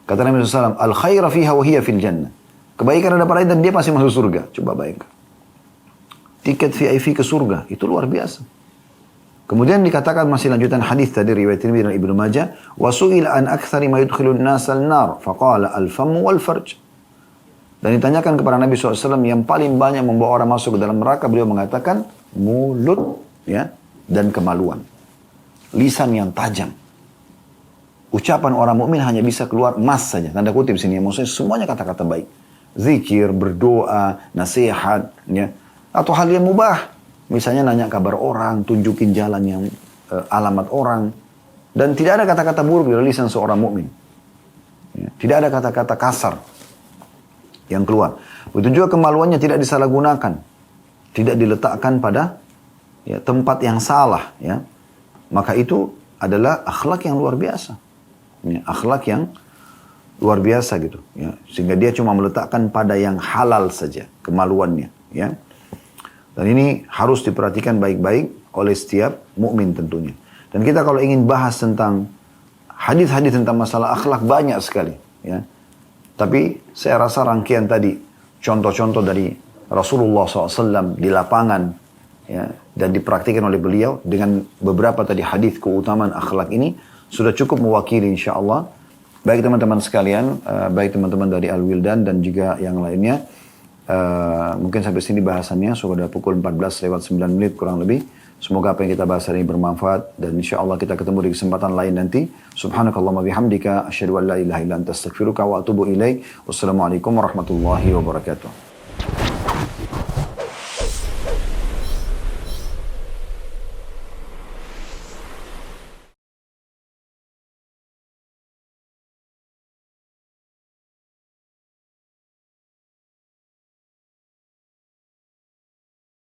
Kata Nabi SAW, "Al khaira fiha wa hiya fil jannah." Kebaikan ada padanya dan dia pasti masuk surga. Coba bayangkan. Tiket VIP ke surga, itu luar biasa. Kemudian dikatakan masih lanjutan hadis tadi riwayat Tirmidzi dan Ibnu Majah, "Wa su'ila an aktsari ma yudkhilun nas al-nar, faqala al-famu wal farj." Dan ditanyakan kepada Nabi SAW yang paling banyak membawa orang masuk ke dalam neraka, beliau mengatakan mulut, ya, dan kemaluan. Lisan yang tajam. Ucapan orang mukmin hanya bisa keluar emas saja. Tanda kutip sini, maksudnya semuanya kata-kata baik. Zikir, berdoa, nasihat, ya. Atau hal yang mubah. Misalnya nanya kabar orang, tunjukin jalan yang alamat orang. Dan tidak ada kata-kata buruk dari lisan seorang mukmin. Ya. Tidak ada kata-kata kasar yang keluar. Begitu juga kemaluannya tidak disalahgunakan. Tidak diletakkan pada, ya, tempat yang salah. Ya. Maka itu adalah akhlak yang luar biasa. Ya, akhlak yang luar biasa gitu. Ya. Sehingga dia cuma meletakkan pada yang halal saja kemaluannya. Ya. Dan ini harus diperhatikan baik-baik oleh setiap mukmin tentunya. Dan kita kalau ingin bahas tentang hadis-hadis tentang masalah akhlak banyak sekali. Ya. Tapi saya rasa rangkaian tadi, contoh-contoh dari Rasulullah SAW di lapangan, ya, dan dipraktikkan oleh beliau dengan beberapa tadi hadis keutamaan akhlak ini, sudah cukup mewakili insya Allah. Baik teman-teman sekalian, baik teman-teman dari Al-Wildan dan juga yang lainnya. Mungkin sampai sini bahasannya, sudah pukul 14:09 kurang lebih. Semoga apa yang kita bahas hari ini bermanfaat dan insya Allah kita ketemu di kesempatan lain nanti. Subhanakallahumma bihamdika asyhadu an la ilaha illa anta astaghfiruka wa atubu ilaik. Wassalamualaikum warahmatullahi wabarakatuh.